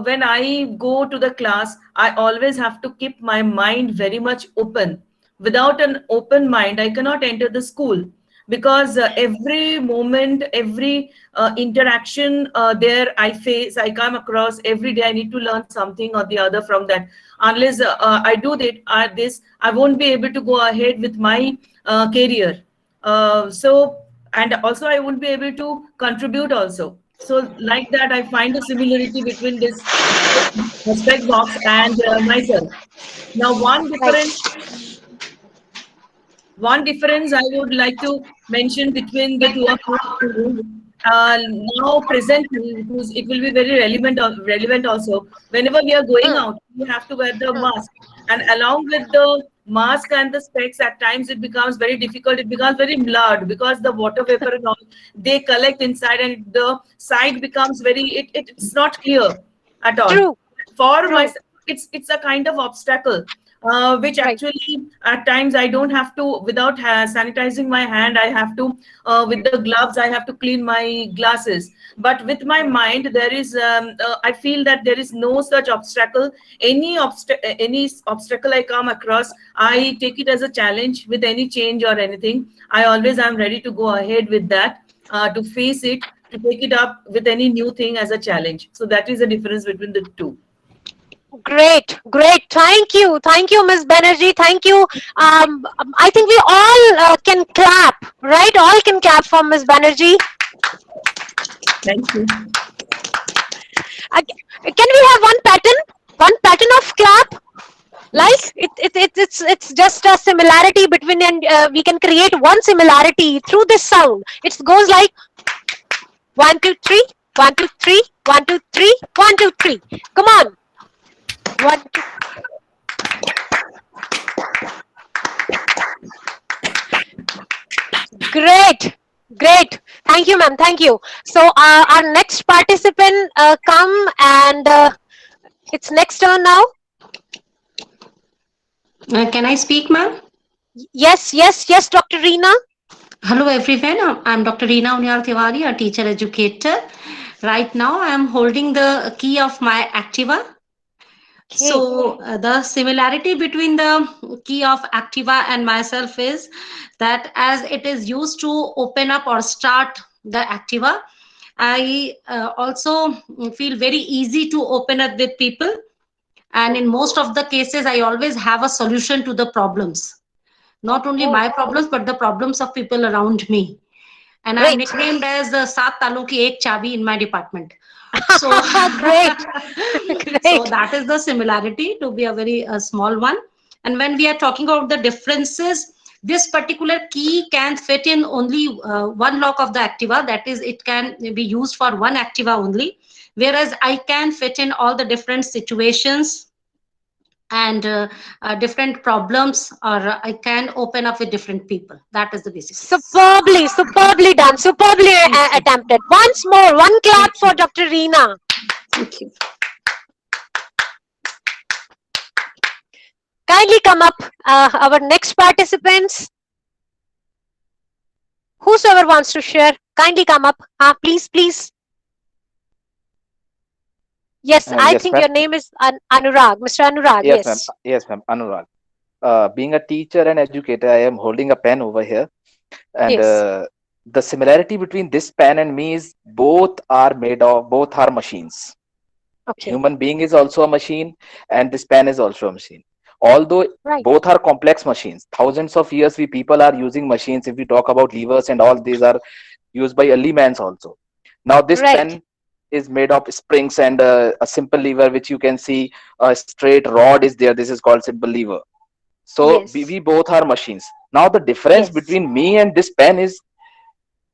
when I go to the class, I always have to keep my mind very much open. Without an open mind, I cannot enter the school, because every moment, every interaction there I come across every day, I need to learn something or the other from that. Unless I do this, I won't be able to go ahead with my career. And also I won't be able to contribute also. So like that, I find a similarity between this spec box and myself. Now, one difference I would like to mention between the two of you, now presently, it will be very relevant also. Whenever we are going out, we have to wear the mask, and along with the mask and the specs, at times it becomes very difficult. It becomes very blurred, because the water vapor and all, they collect inside, and the side becomes very. It's not clear at all. True. For True. myself, it's a kind of obstacle. which Right. actually at times I don't have to, without sanitizing my hand, I have to, with the gloves, I have to clean my glasses. But with my mind, there is, I feel that there is no such obstacle. Any obstacle I come across, I take it as a challenge. With any change or anything, I always am ready to go ahead with that, to face it, to take it up with any new thing as a challenge. So that is the difference between the two. Great, great. Thank you, Miss Banerjee. Thank you. I think we all can clap, right? All can clap for Miss Banerjee. Thank you. Can we have one pattern of clap? Like it's just a similarity between, and we can create one similarity through this sound. It goes like one, two, three, one, two, three, one, two, three, one, two, three. Come on, one, two. Great, great. Thank you, ma'am. Thank you. So our next participant come, and it's next turn now. Can I speak, ma'am? Yes, yes, yes, Dr. Reena. Hello, everyone. I'm Dr. Reena Unyal Tiwari, a teacher educator. Right now, I'm holding the key of my Activa. Okay. So, the similarity between the key of Activa and myself is that as it is used to open up or start the Activa, I also feel very easy to open up with people. And in most of the cases, I always have a solution to the problems, not only Oh, my problems but the problems of people around me. And I'm great. nicknamed as the Saat Talu ki ek chabi in my department. So Great, so great. that is the similarity, to be a very small one. And when we are talking about the differences, this particular key can fit in only one lock of the Activa, that is it can be used for one Activa only, whereas I can fit in all the different situations and different problems, or I can open up with different people. That is the basic thing. Superbly, superbly done, superbly Thank you. attempted. Once more, one Thank clap for you. Dr. Reena. Thank you. Kindly come up, our next participants. Whosoever wants to share, kindly come up. Please, please. Yes, I Yes, think ma'am. your name is Anurag, Mr. Anurag. Yes, ma'am. Yes, Yes, ma'am. Anurag. Being a teacher and educator, I am holding a pen over here, and yes. the similarity between this pen and me is both are machines. Okay, Human being is also a machine, and this pen is also a machine. Although right, both are complex machines, thousands of years we people are using machines. If we talk about levers and all, these are used by early mans also. Now this right. pen is made of springs and a simple lever, which you can see a straight rod is there. This is called simple lever. So Yes, we both are machines. Now the difference yes. between me and this pen is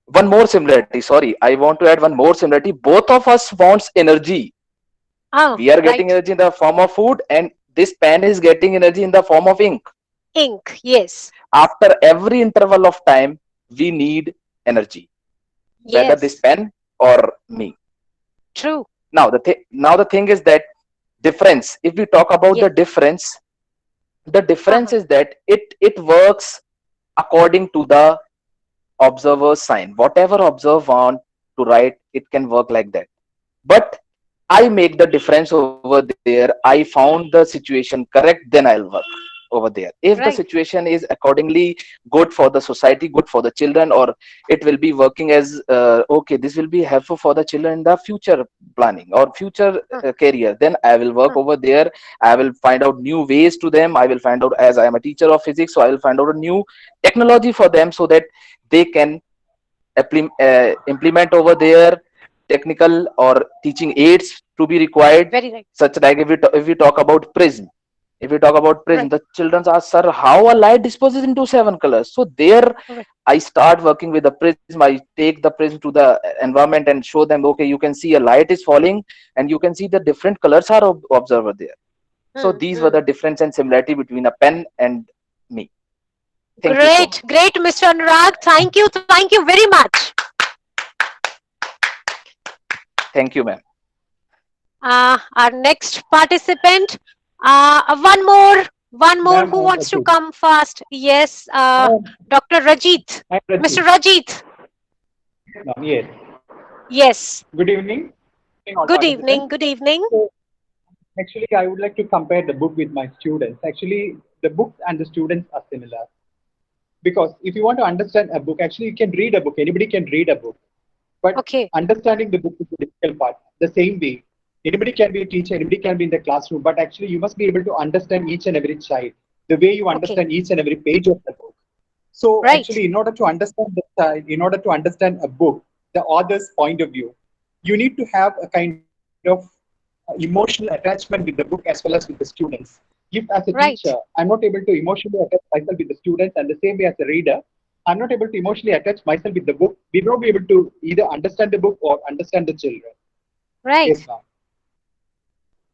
one more similarity. Sorry, I want to add one more similarity. Both of us wants energy. Oh, We are getting right. energy in the form of food, and this pen is getting energy in the form of ink. Ink. Yes, After every interval of time, we need energy, whether this yes. pen or me. True. Now the thing is that difference. If we talk about Yes. the difference Uh-huh. is that it works according to the observer's sign. Whatever observer want to write, it can work like that. But I make the difference over there. I found the situation correct, then I'll work over there. If the Right. situation is accordingly good for the society, good for the children, or it will be working as okay, this will be helpful for the children in the future planning or future Uh, career, then I will work uh, over there. I will find out new ways to them. I will find out, as I am a teacher of physics, so I will find out a new technology for them so that they can implement over there technical or teaching aids to be required, Very right. such like if we talk about prism. If we talk about prism, Right. the children ask, sir, how a light disposes into seven colors? So there Right. I start working with the prism. I take the prism to the environment and show them, okay, you can see a light is falling and you can see the different colors are observed over there. So Hmm, these were hmm. the difference and similarity between a pen and me. Thank you so much. Great, great, Mr. Anurag. Thank you very much. Thank you, ma'am. Our next participant, One more. Ma'am, Who wants to two. come first? Yes, Dr. Rajit. I'm Rajit. Mr. Rajit. Ma'am, yes. Yes. Good evening. All Good participants. evening. Good evening. So, actually, I would like to compare the book with my students. Actually, the books and the students are similar. Because if you want to understand a book, actually, you can read a book. Anybody can read a book. But Okay. understanding the book is the difficult part. The same way, anybody can be a teacher, anybody can be in the classroom, but actually, you must be able to understand each and every child the way you understand each and every page of the book. So, Right. actually, in order to understand the child, in order to understand a book, the author's point of view, you need to have a kind of emotional attachment with the book as well as with the students. If as a Right. teacher, I'm not able to emotionally attach myself with the students, and the same way as a reader, I'm not able to emotionally attach myself with the book, we will not be able to either understand the book or understand the children. Right. Yes, ma'am.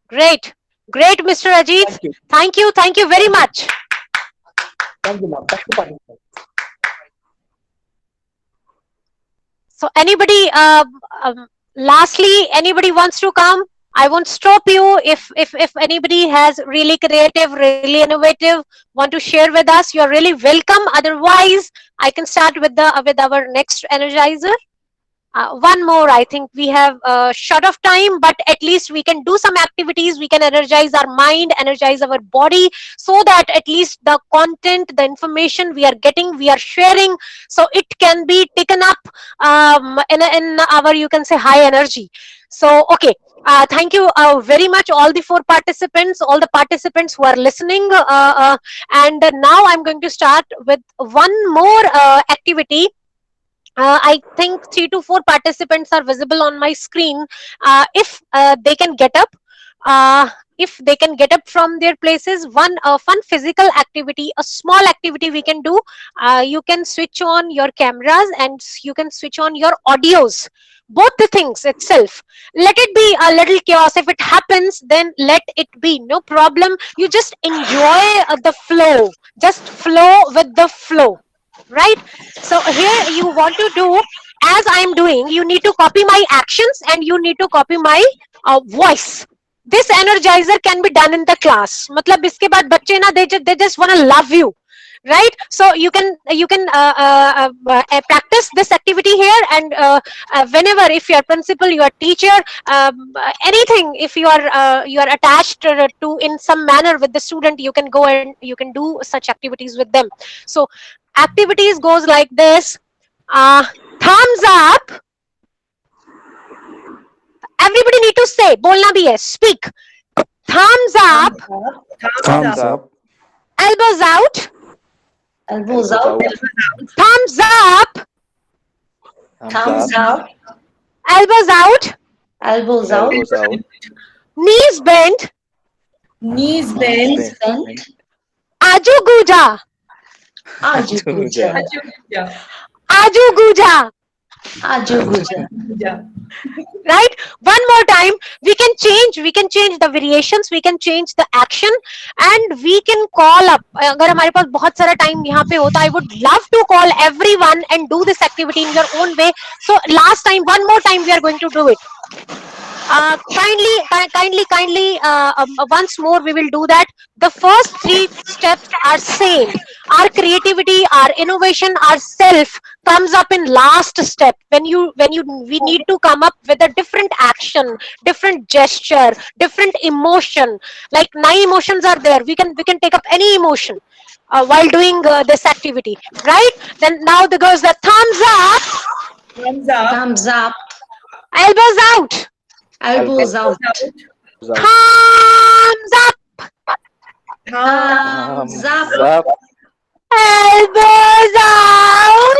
Great. Great, Mr. Rajit. Thank you. Thank you. Thank you very much. Thank you, ma'am. Thank you, participants. So anybody, lastly, anybody wants to come? I won't stop you. If anybody has really creative, really innovative, want to share with us, you're really welcome. Otherwise, I can start with our next energizer. One more. I think we have short of time, but at least we can do some activities. We can energize our mind, energize our body, so that at least the content, the information we are getting, we are sharing, so it can be taken up in our, you can say, high energy. So okay. Thank you very much, all the four participants, all the participants who are listening. And now I'm going to start with one more activity. I think 3 to 4 participants are visible on my screen. If they can get up, if they can get up from their places, one fun physical activity, a small activity we can do. You can switch on your cameras and you can switch on your audios. Both the things itself. Let it be a little chaos. If it happens, then let it be. No problem. You just enjoy the flow. Just flow with the flow. Right? So here you want to do as I am doing. You need to copy my actions and you need to copy my voice. This energizer can be done in the class. मतलब इसके बाद बच्चे ना they just want to love you, right? So you can practice this activity here, and whenever, if you are principal, you are teacher, anything, if you are attached to in some manner with the student, you can go and you can do such activities with them. So activities goes like this. Thumbs up. Everybody need to say, bolna bhi hai, speak. Thumbs up. Thumbs up. Elbows out. Elbows out. Thumbs up. Thumbs up. Elbows out. Elbows out. Elbows out. Knees bent. Knees bent. Knees bent. Aju guja. Aju guja. Yeah. Aju guja. Aju guja. Yeah. Right? One more time. We can change the variations, we can change the action, and we can call up. अगर हमारे पास बहुत सारा time यहाँ पे होता, I would love to call everyone and do this activity in your own way. So last time, one more time, we are going to do it. Kindly, once more we will do that. The first 3 steps are same. Our creativity, our innovation, our self comes up in last step. We need to come up with a different action, different gesture, different emotion. Like 9 emotions are there. We can take up any emotion while doing this activity, right? Then now there goes the thumbs up, Thumbs up. Thumbs up. elbows out. Elbows out. Thumbs up, Thumbs up. Up. elbows out,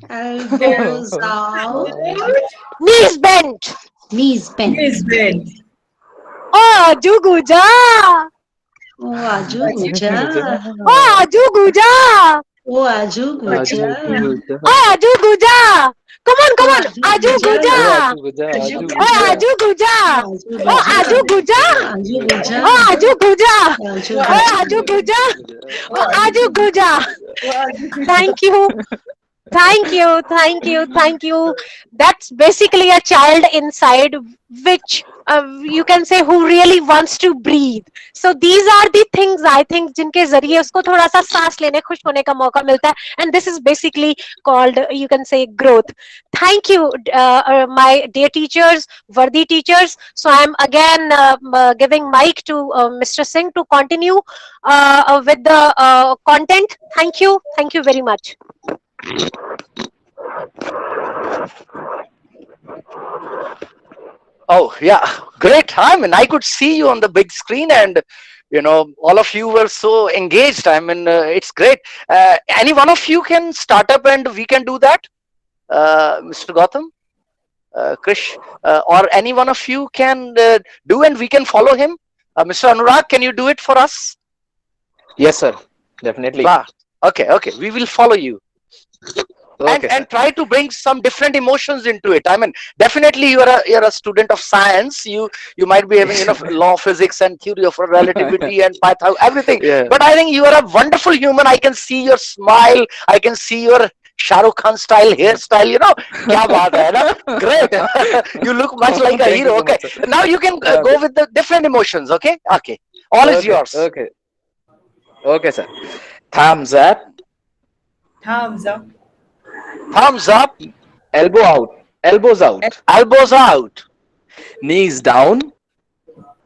Elbows out. knees bent. Knees bent. Knees bent. Oh, Juguja. Oh, aju guja. Oh, Juguja. Oh, aju guja. Oh, Juguja. Come on. Aju guja. Oh, Aju guja. Oh, Aju guja. Aju guja. Oh, Aju guja. Aju Oh, Aju guja. Oh, Aju guja. Thank you. That's basically a child inside which you can say who really wants to breathe. So these are the things I think जिनके जरिए उसको थोड़ा सा सांस लेने खुश होने का मौका मिलता है, and this is basically called, you can say, growth. Thank you, my dear teachers, worthy teachers. So I'm again giving mic to Mr. Singh to continue with the content. Thank you very much. Oh, yeah, great. I mean, I could see you on the big screen, and all of you were so engaged. I mean, it's great. Any one of you can start up, and we can do that, Mr. Gautam, Krish, or any one of you can do, and we can follow him. Mr. Anurag, can you do it for us? Yes, sir. Definitely. Wow. Okay, okay. We will follow you. Okay, And try to bring some different emotions into it. I mean, definitely you're a student of science. You might be having law, physics, and theory of relativity and Python, everything. Yeah. But I think you are a wonderful human. I can see your smile. I can see your Shah Rukh Khan style hairstyle. Kya baat hai na? Great. You look much like a Thank you hero. so Okay. much, sir. Now you can go with the different emotions. Okay. Okay. All is Okay, yours. Okay. Okay, sir. Thumbs up, Thumbs up. Thumbs up. elbow out, elbows out, Elbows out. knees down,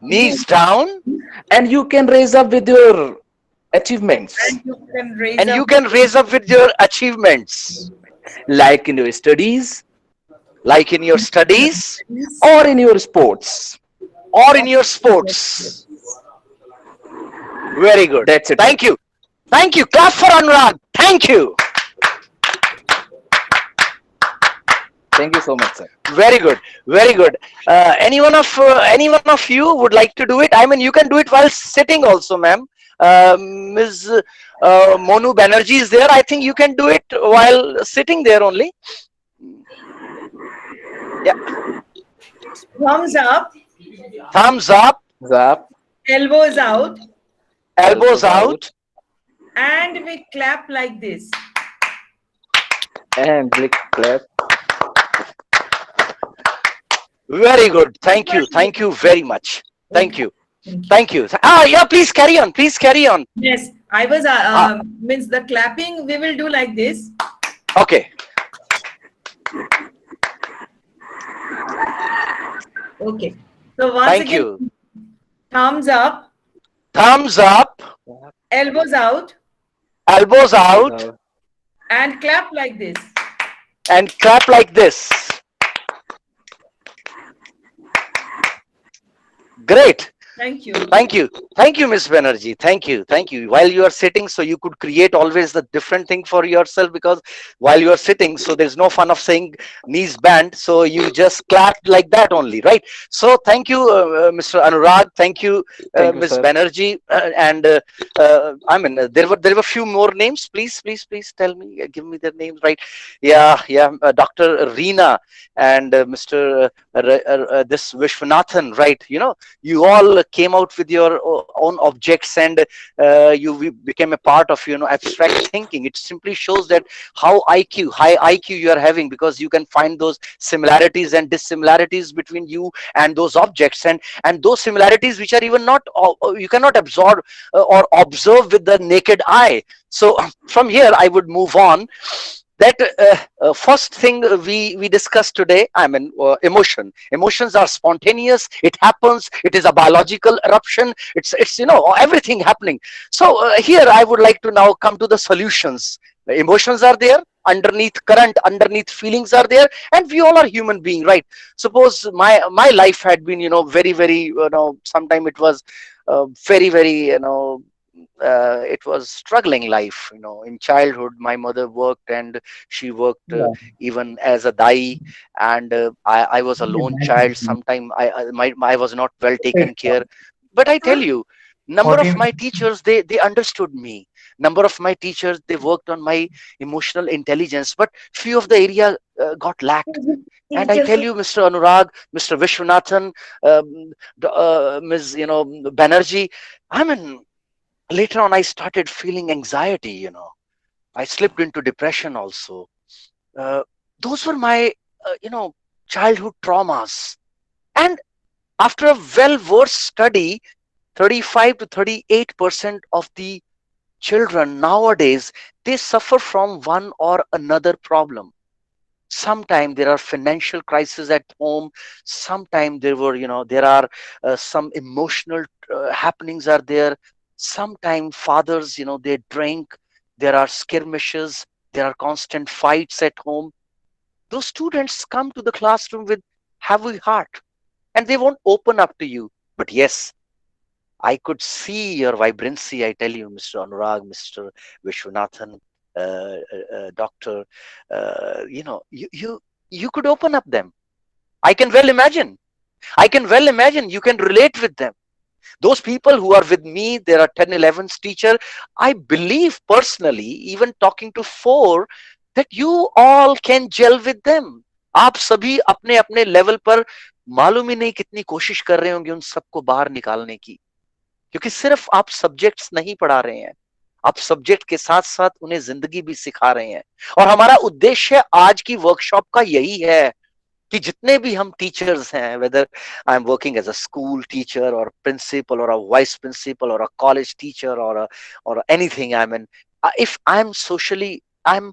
Knees down. and you can raise up with your achievements, And you can raise And up. you can raise up with your achievements, like in your studies like in your studies or in your sports. or in your sports. Very good. That's it. Thank you. Thank you. Clap for Anurag. Thank you. Thank you so much, sir. Very good. Very good. Any one of you would like to do it? I mean, you can do it while sitting also, ma'am. Ms. Monu Banerjee is there. I think you can do it while sitting there only. Yeah. Thumbs up. Thumbs up. Zap, Elbows out. Elbows out. And we clap like this. and click clap. Very good. Thank you. Thank you very much. Thank you. Thank you. Thank you. Yeah, please carry on. Please carry on. Yes, I was, means the clapping we will do like this. Okay. Okay. So once Thank again, you. thumbs up, Thumbs up, elbows out, elbows out, and clap like this. and clap like this. Great. Thank you. Thank you. Thank you, Miss Banerjee. Thank you. Thank you. While you are sitting, so you could create always the different thing for yourself, because while you are sitting, so there's no fun of saying knees bent. So you just clap like that only, right? So thank you, Mr. Anurag. Thank you, Thank you, Miss sir. Banerjee. I mean, there were few more names. Please tell me, give me their names, right? Yeah, yeah. Dr. Reena and Mr. This Vishwanathan, right? You all came out with your own objects, and you became a part of abstract thinking. It simply shows that how high IQ you are having, because you can find those similarities and dissimilarities between you and those objects, and those similarities which are even not you cannot absorb or observe with the naked eye. So from here I would move on. That first thing we discussed today, I mean, emotions are spontaneous. It happens. It is a biological eruption. It's everything happening. So here I would like to now come to the solutions. The emotions are there underneath, current underneath feelings are there, and we all are human being, right? Suppose my life had been very sometime it was very it was struggling life. In childhood my mother worked, and she worked even as a dai, and I was a lone child. Sometime I was not well taken care. But I tell you, number of my teachers, they understood me. Number of my teachers, they worked on my emotional intelligence, but few of the area got lacked. And I tell you, Mr. Anurag, Mr. Vishwanathan, Ms. Banerjee, I mean, later on I started feeling anxiety. I slipped into depression also. Those were my childhood traumas. And After a well-versed study, 35 to 38% of the children nowadays, they suffer from one or another problem. Sometimes there are financial crises at home. Sometimes there are some emotional happenings are there. Sometimes fathers, they drink. There are skirmishes. There are constant fights at home. Those students come to the classroom with heavy heart, and they won't open up to you. But yes, I could see your vibrancy. I tell you, Mr. Anurag, Mr. Vishwanathan, Doctor. You could open up them. I can well imagine. I can well imagine. You can relate with them. Those people who are with me, there are 10, 11 teacher. I believe personally, even talking to 4, that you all can gel with them. आप सभी अपने अपने level पर मालूम ही नहीं कितनी कोशिश कर रहे होंगे उन सबको बाहर निकालने की, क्योंकि सिर्फ आप सब्जेक्ट्स नहीं पढ़ा रहे हैं, आप सब्जेक्ट के साथ साथ उन्हें जिंदगी भी सिखा रहे हैं। और हमारा उद्देश्य आज की वर्कशॉप का यही है कि जितने भी हम टीचर्स हैं, whether I am working as a school teacher और प्रिंसिपल और अ वाइस प्रिंसिपल और अ कॉलेज टीचर और anything, I mean if I'm socially, I'm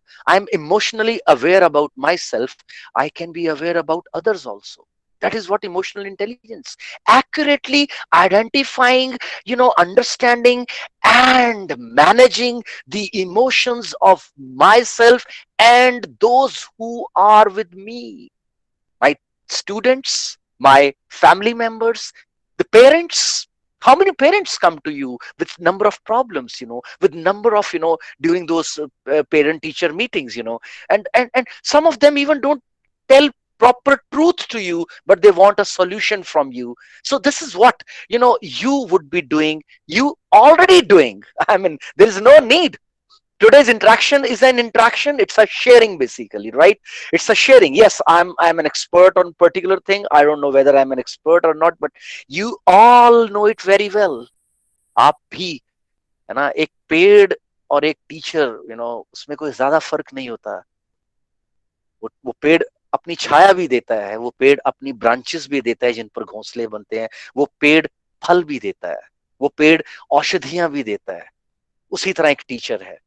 emotionally aware about myself, I can be aware about others also. That is what emotional intelligence, accurately identifying, understanding and managing the emotions of myself and those who are with me, my students, my family members, the parents. How many parents come to you with number of problems, with number of, during those parent teacher meetings, and some of them even don't tell proper truth to you, but they want a solution from you. So this is what, you would be doing, you already doing. I mean, there is no need. Today's interaction is an interaction, it's a sharing basically, right? It's a sharing. Yes, I'm an expert on particular thing. I don't know whether I'm an expert or not, but you all know it very well. आप भी, है ना, एक पेड़ और एक teacher, उसमें कोई ज्यादा फर्क नहीं होता। वो पेड़ अपनी छाया भी देता है, वो पेड़ अपनी ब्रांचेस भी देता है जिन पर घोंसले बनते हैं, वो पेड़ फल भी देता है, वो पेड़ औषधियां भी देता है। उसी तरह एक टीचर है।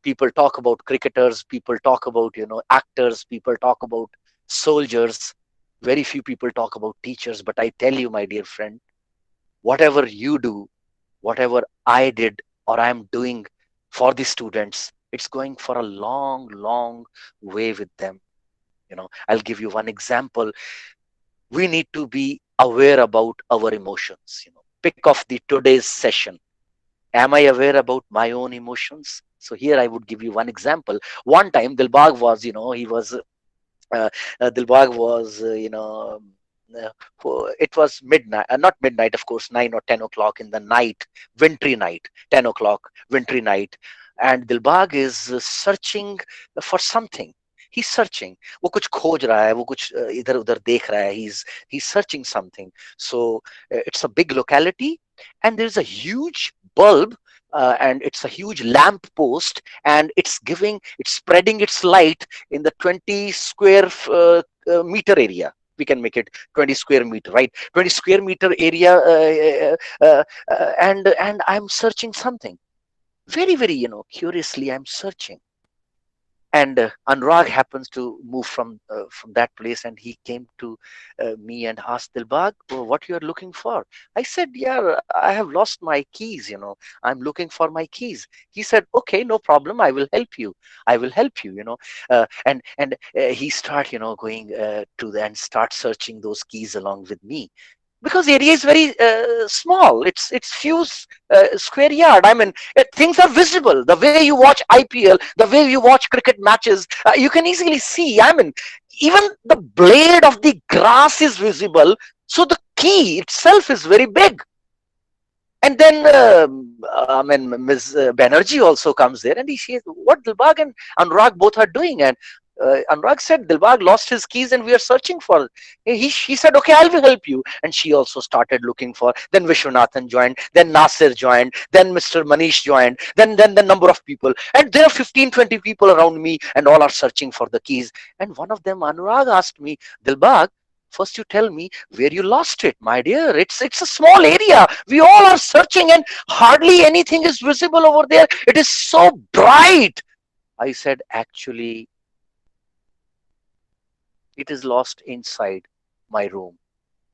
People talk about cricketers, people talk about, actors, people talk about soldiers. Very few people talk about teachers. But I tell you, my dear friend, whatever you do, whatever I did or I'm doing for the students, it's going for a long, long way with them. I'll give you one example. We need to be aware about our emotions. Pick off the today's session. Am I aware about my own emotions? So here I would give you one example. One time Dilbag was, Dilbag was, it was midnight, not midnight, of course, 9 or 10 o'clock in the night, wintry night, 10 o'clock, wintry night. And Dilbag is searching for something. He's searching. वो कुछ खोज रहा है, वो कुछ इधर उधर देख रहा है. He's searching something. So it's a big locality, and there's a huge bulb, and it's a huge lamp post, and it's spreading its light in the 20 square meter area. We can make it 20 square meter, right? 20 square meter area, and I'm searching something. Very, very, curiously, I'm searching. And Anurag happens to move from that place, and he came to me and asked Dilbag, what you are looking for? I said, yeah, I have lost my keys, I'm looking for my keys. He said, okay, no problem, I will help you. I will help you, and he start, going to and start searching those keys along with me. Because the area is very small. It's few square yard. I mean, things are visible. The way you watch IPL, the way you watch cricket matches, you can easily see. I mean, even the blade of the grass is visible. So the key itself is very big. And then, I mean, Ms. Banerjee also comes there, and he says, what Dilbag and Anurag both are doing. And Anurag said, Dilbag lost his keys and we are searching for it. He said, okay, I will help you. And she also started looking for. Then Vishwanathan joined. Then Nasir joined. Then Mr. Manish joined. Then the number of people. And there are 15, 20 people around me, and all are searching for the keys. And one of them, Anurag, asked me, Dilbag, First you tell me where you lost it, my dear. It's a small area. We all are searching and hardly anything is visible over there. It is so bright. I said, actually, it is lost inside my room.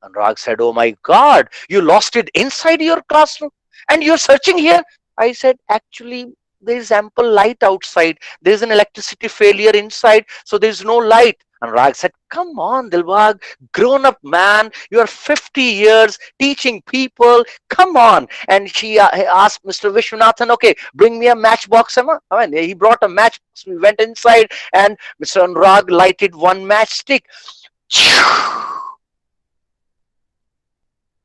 Anurag said, oh my God, you lost it inside your classroom and you're searching here? I said, actually, there is ample light outside. There is an electricity failure inside, so there is no light. Anurag said, come on, Dilbag, grown up man, you are 50 years teaching people. Come on. And she asked Mr. Vishwanathan, okay, bring me a matchbox. I mean, he brought a matchbox. We went inside and Mr. Anurag lighted one matchstick.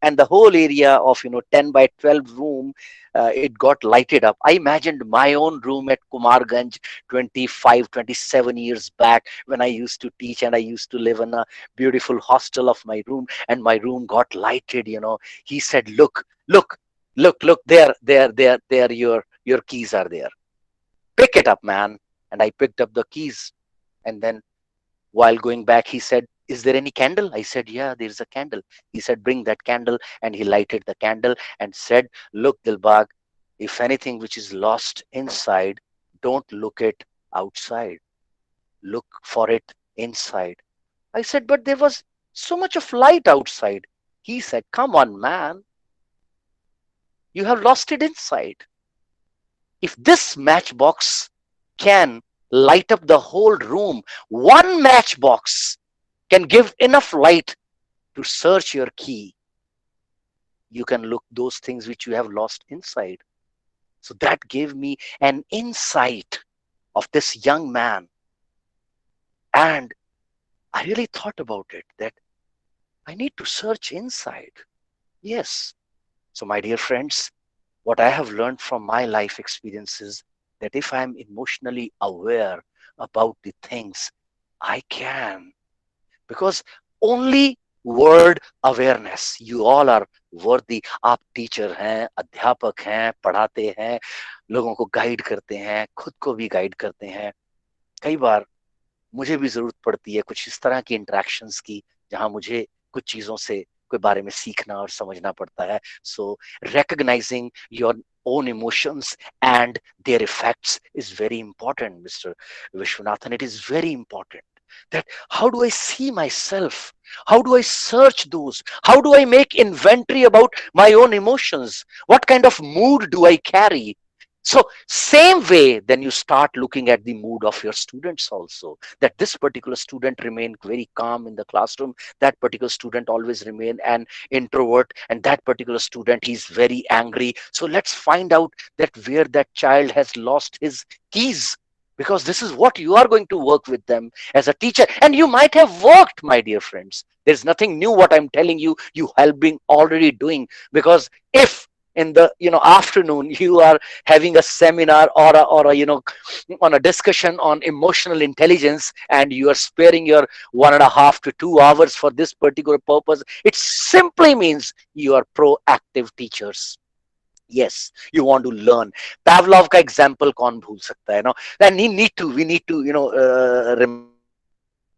And the whole area of 10 by 12 room, it got lighted up. I imagined my own room at Kumarganj 25-27 years back, when I used to teach and I used to live in a beautiful hostel of my room, and my room got lighted. He said, look, look, look, look, there, your keys are there. Pick it up, man. And I picked up the keys. And then while going back, he said, is there any candle? I said, yeah, there's a candle. He said, bring that candle. And he lighted the candle and said, look, Dilbag, if anything which is lost inside, don't look it outside. Look for it inside. I said, but there was so much of light outside. He said, come on, man. You have lost it inside. If this matchbox can light up the whole room, one matchbox can give enough light to search your key. You can look those things which you have lost inside. So that gave me an insight of this young man. And I really thought about it, that I need to search inside. Yes. So my dear friends, what I have learned from my life experiences, that if I'm emotionally aware about the things, I can. Because only word awareness, you all are worthy. आप teacher हैं, अध्यापक हैं, पढ़ाते हैं, लोगों को guide करते हैं, खुद को भी गाइड करते हैं. कई बार मुझे भी जरूरत पड़ती है कुछ इस तरह की इंटरेक्शंस की, जहां मुझे कुछ चीजों से कोई बारे में सीखना और समझना पड़ता है. So recognizing your own emotions and their effects is very important, Mr. Vishwanathan. It is very important. That how do I see myself? How do I search those? How do I make inventory about my own emotions? What kind of mood do I carry? So same way, then you start looking at the mood of your students also, that this particular student remain very calm in the classroom, that particular student always remain an introvert, and that particular student, he's very angry. So let's find out that where that child has lost his keys, because this is what you are going to work with them as a teacher. And you might have worked, my dear friends. There's nothing new what I'm telling you. You have been already doing, because if in the afternoon you are having a seminar or on a discussion on emotional intelligence, and you are sparing your 1.5 to 2 hours for this particular purpose, it simply means you are proactive teachers. Yes, you want to learn. Pavlov ka example kaun bhul sakta hai, no? Then we need to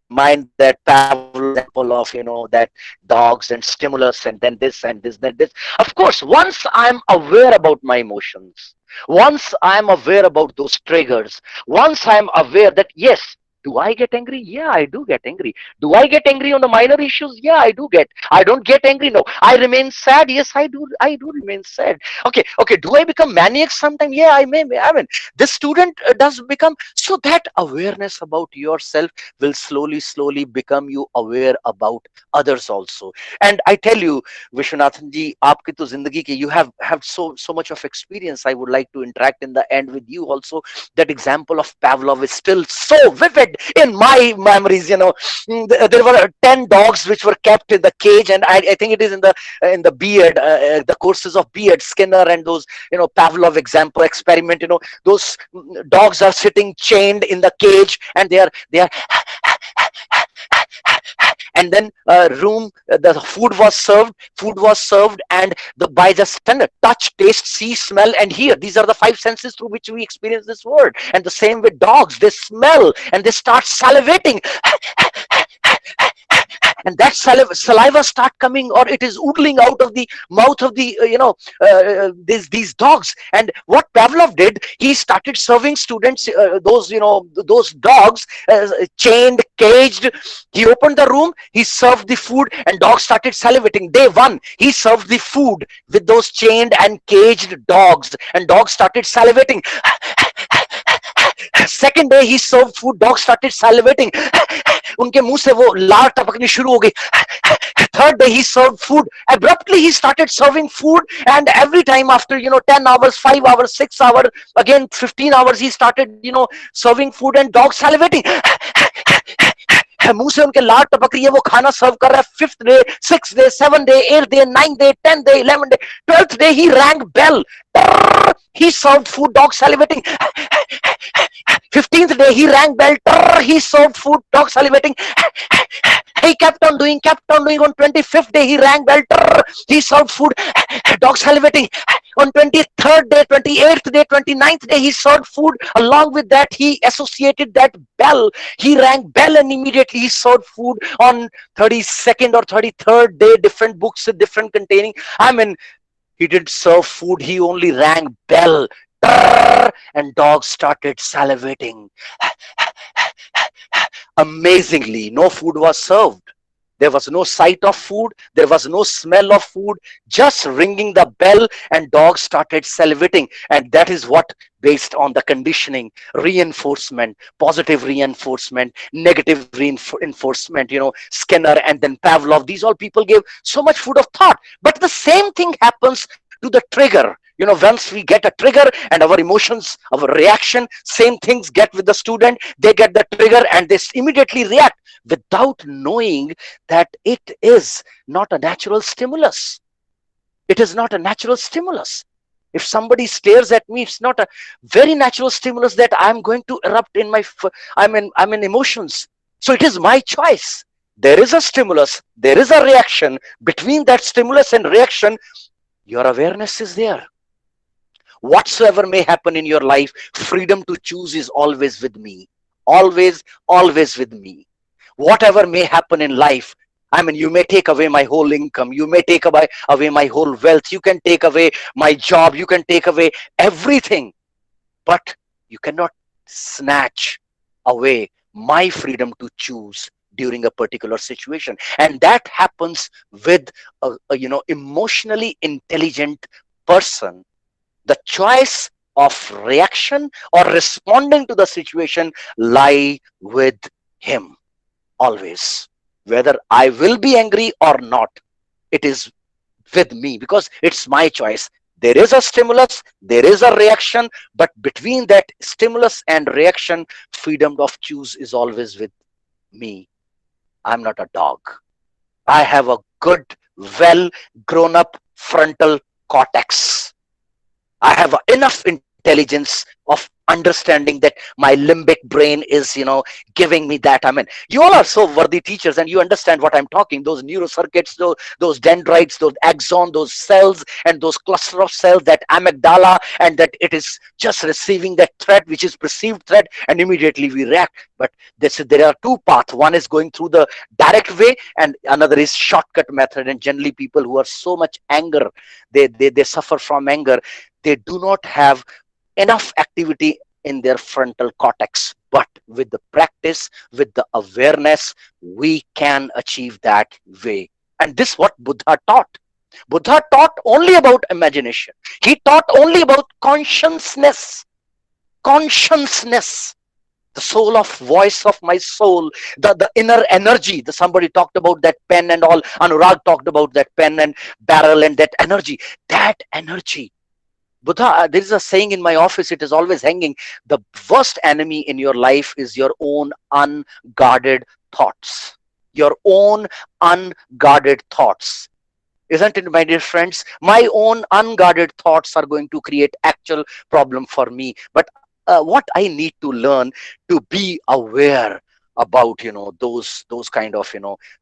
remind that Pavlov example of that dogs and stimulus, and then this and this, then this. Of course, once I'm aware about my emotions, once I'm aware about those triggers, once I'm aware that yes, do I get angry? Yeah, I do get angry. Do I get angry on the minor issues? Yeah, I do get. I don't get angry. No. I remain sad. Yes, I do. I do remain sad. Okay. Do I become maniac sometime? Yeah, I may. I mean, this student does become. So that awareness about yourself will slowly become you aware about others also. And I tell you, Vishwanathan ji, aapki to zindagi ke, you have so much of experience. I would like to interact in the end with you also. That example of Pavlov is still so vivid in my memories. There were 10 dogs which were kept in the cage, and I think it is in the Beard, the courses of Beard, Skinner, and those Pavlov example experiment. Those dogs are sitting chained in the cage, and they are and then the food was served, and by just touch, taste, see, smell, and hear. These are the 5 senses through which we experience this world. And the same with dogs, they smell and they start salivating. and that saliva start coming, or it is oodling out of the mouth of the these dogs. And what Pavlov did, he started serving students those those dogs, chained, caged. He opened the room, he served the food, and dogs started salivating. Day one, he served the food with those chained and caged dogs, and dogs started salivating. Second day he served food, dogs started salivating. उनके मुंह से वो लार टपकनी शुरू हो गई. Third day he served food. Abruptly he started serving food, and every time after 10 hours, 5 hours, 6 hours, again 15 hours, he started serving food, and dogs salivating. मुंह से उनके लार टपक रही है, वो खाना सर्व कर रहा है. Fifth day, sixth day, seventh day, eighth day, ninth day, 10th day, 11th day, 12th day, he rang bell. He served food, dogs salivating. 15th day, he rang bell. He served food, dogs salivating. He kept on doing. On 25th day, he rang bell. He served food, dogs salivating. On 23rd day, 28th day, 29th day, he served food. Along with that, he associated that bell. He rang bell, and immediately he served food. On 32nd or 33rd day, different books with different containing. I mean, he didn't serve food, he only rang bell. And dogs started salivating. Amazingly, no food was served. There was no sight of food. There was no smell of food. Just ringing the bell, and dogs started salivating. And that is what, based on the conditioning, reinforcement, positive reinforcement, negative reinforcement, Skinner and then Pavlov, these all people gave so much food of thought. But the same thing happens to the trigger. Once we get a trigger and our emotions, our reaction, same things get with the student. They get the trigger and they immediately react without knowing that it is not a natural stimulus. It is not a natural stimulus. If somebody stares at me, it's not a very natural stimulus that I'm going to erupt in I'm in emotions. So it is my choice. There is a stimulus, there is a reaction. Between that stimulus and reaction, your awareness is there. Whatsoever may happen in your life, freedom to choose is always with me. Always, always with me. Whatever may happen in life, you may take away my whole income. You may take away my whole wealth. You can take away my job. You can take away everything. But you cannot snatch away my freedom to choose during a particular situation. And that happens with a emotionally intelligent person. The choice of reaction or responding to the situation lie with him always. Whether I will be angry or not, it is with me, because it's my choice. There is a stimulus, there is a reaction, but between that stimulus and reaction, freedom of choose is always with me. I'm not a dog. I have a good, well grown up frontal cortex. I have enough intelligence of understanding that my limbic brain is, giving me that. You all are so worthy teachers, and you understand what I'm talking. Those neurocircuits, those dendrites, those axon, those cells, and those cluster of cells, that amygdala, and that it is just receiving that threat, which is perceived threat, and immediately we react. But there are two paths. One is going through the direct way, and another is shortcut method. And generally, people who are so much anger, they suffer from anger. They do not have enough activity in their frontal cortex. But with the practice, with the awareness, we can achieve that way. And this is what Buddha taught. Buddha taught only about imagination. He taught only about consciousness. Consciousness. The soul of voice of my soul, the inner energy. Somebody talked about that pen and all. Anurag talked about that pen and barrel and that energy. That energy. Buddha, there is a saying in my office, it is always hanging. The worst enemy in your life is your own unguarded thoughts. Your own unguarded thoughts. Isn't it, my dear friends? My own unguarded thoughts are going to create actual problem for me. But what I need to learn to be aware about, those kind of,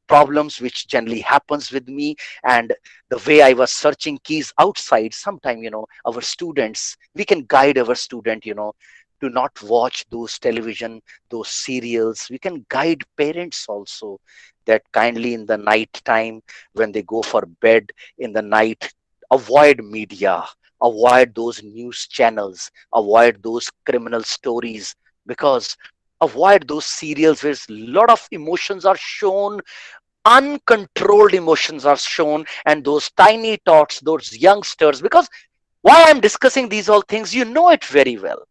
problems which generally happens with me. And the way I was searching keys outside, sometime, our students, we can guide our student, to to not watch those television, those serials. We can guide parents also, that kindly in the night time when they go for bed in the night, avoid media, avoid those news channels, avoid those criminal stories, because avoid those serials where a lot of emotions are shown, uncontrolled emotions are shown, and those tiny tots, those youngsters. Because why I'm discussing these all things, you know it very well,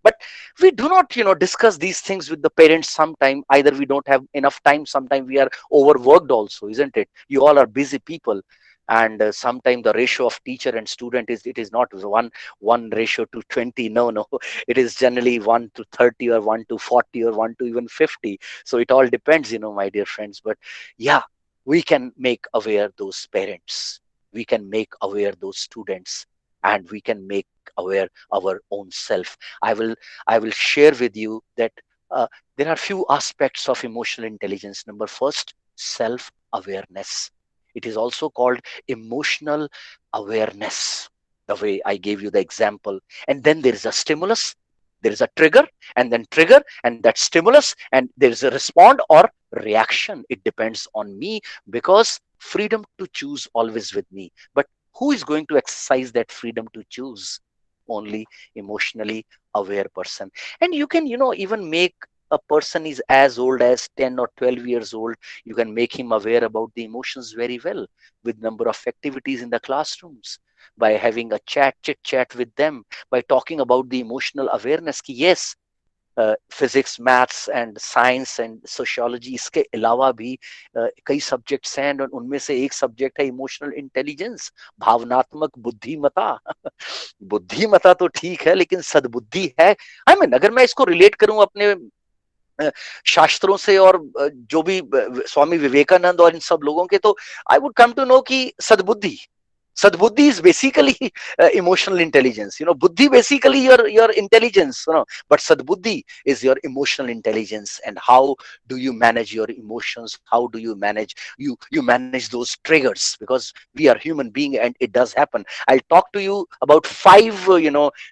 but we do not discuss these things with the parents. Sometime either we don't have enough time, sometime we are overworked also, isn't it? You all are busy people, and sometimes the ratio of teacher and student is, it is not one ratio to 20. No, no, it is generally 1 to 30 or 1 to 40 or 1 to even 50. So it all depends, my dear friends. But yeah, we can make aware those parents, we can make aware those students, and we can make aware our own self. I will share with you that there are few aspects of emotional intelligence. Number first, self awareness. It is also called emotional awareness, the way I gave you the example. And then there is a stimulus, there is a trigger, and then trigger, and that stimulus, and there is a respond or reaction. It depends on me, because freedom to choose always with me. But who is going to exercise that freedom to choose? Only emotionally aware person. And you can even make a person is as old as 10 or 12 years old, you can make him aware about the emotions very well, with number of activities in the classrooms, by having a chit chat with them, by talking about the emotional awareness ki yes, physics maths and science and sociology, इसके अलावा भी कई subjects हैं, और उनमें से एक subject है इमोशनल इंटेलिजेंस, भावनात्मक बुद्धिमता। बुद्धिमता तो ठीक है, लेकिन सद्बुद्धि है। आई मीन अगर मैं इसको रिलेट करूं अपने शास्त्रों से, और जो भी स्वामी विवेकानंद और इन सब लोगों के, तो I would come to know कि सद्बुद्धि, sadbuddhi is basically emotional intelligence. Buddhi basically your intelligence, but sadbuddhi is your emotional intelligence. And how do you manage your emotions? How do you manage, you manage those triggers? Because we are human being and it does happen. I'll talk to you about 5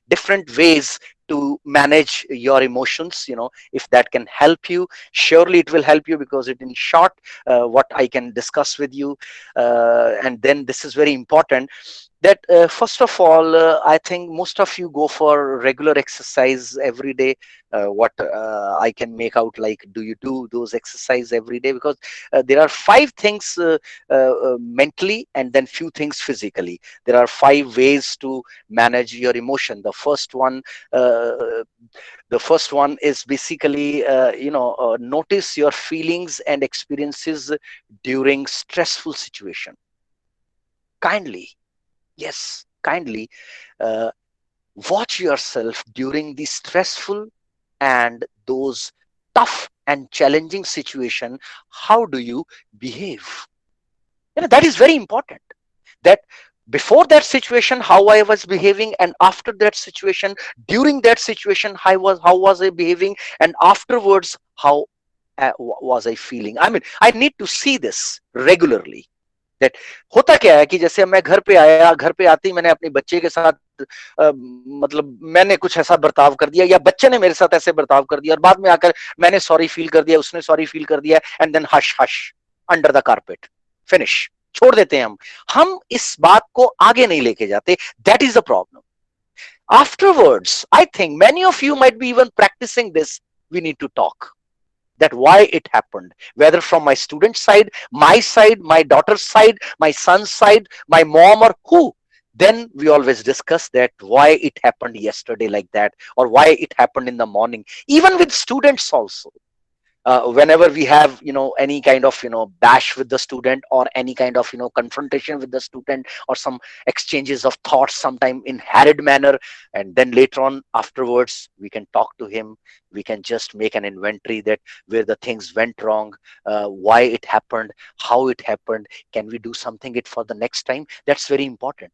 different ways to manage your emotions. If that can help you, surely it will help you, because it in short what I can discuss with you. And then this is very important, that first of all, I think most of you go for regular exercise every day. What I can make out, like, do you do those exercise every day? Because there are 5 things mentally, and then few things physically. There are 5 ways to manage your emotion. The first one is basically notice your feelings and experiences during stressful situation. Kindly, yes, kindly watch yourself during the stressful and those tough and challenging situation. How do you behave? That is very important, that before that situation how I was behaving, and after that situation, during that situation how was I behaving, and afterwards how was I feeling. I mean, I need to see this regularly. That होता क्या है कि जैसे मैं घर पे आया, घर पे आते ही मैंने अपने बच्चे के साथ मतलब मैंने कुछ ऐसा बर्ताव कर दिया, या बच्चे ने मेरे साथ ऐसे बर्ताव कर दिया, और बाद में आकर मैंने सॉरी फील कर दिया, उसने सॉरी फील कर दिया, and then hush hush, under the carpet, finish, छोड़ देते हैं हम इस बात को आगे नहीं लेके जाते. That is the problem. Afterwards, I think many of you might be even practicing this. We need to talk that why it happened, whether from my student side, my daughter's side, my son's side, my mom, or who. Then we always discuss that why it happened yesterday like that, or why it happened in the morning. Even with students also, whenever we have any kind of bash with the student, or any kind of confrontation with the student, or some exchanges of thoughts sometime in harried manner, and then later on afterwards we can talk to him. We can just make an inventory that where the things went wrong, why it happened, how it happened, can we do something it for the next time. That's very important.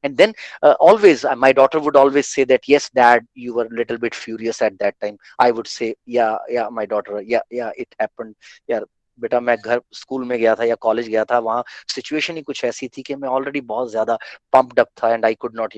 And then always my daughter would always say that, yes dad, you were a little bit furious at that time. I would say, yeah my daughter, yeah it happened. Yeah बेटा, मैं घर school में गया था या college गया था, वहाँ सिचुएशन ही कुछ ऐसी थी कि मैं ऑलरेडी बहुत ज्यादा पंप्ड अप था, and I could not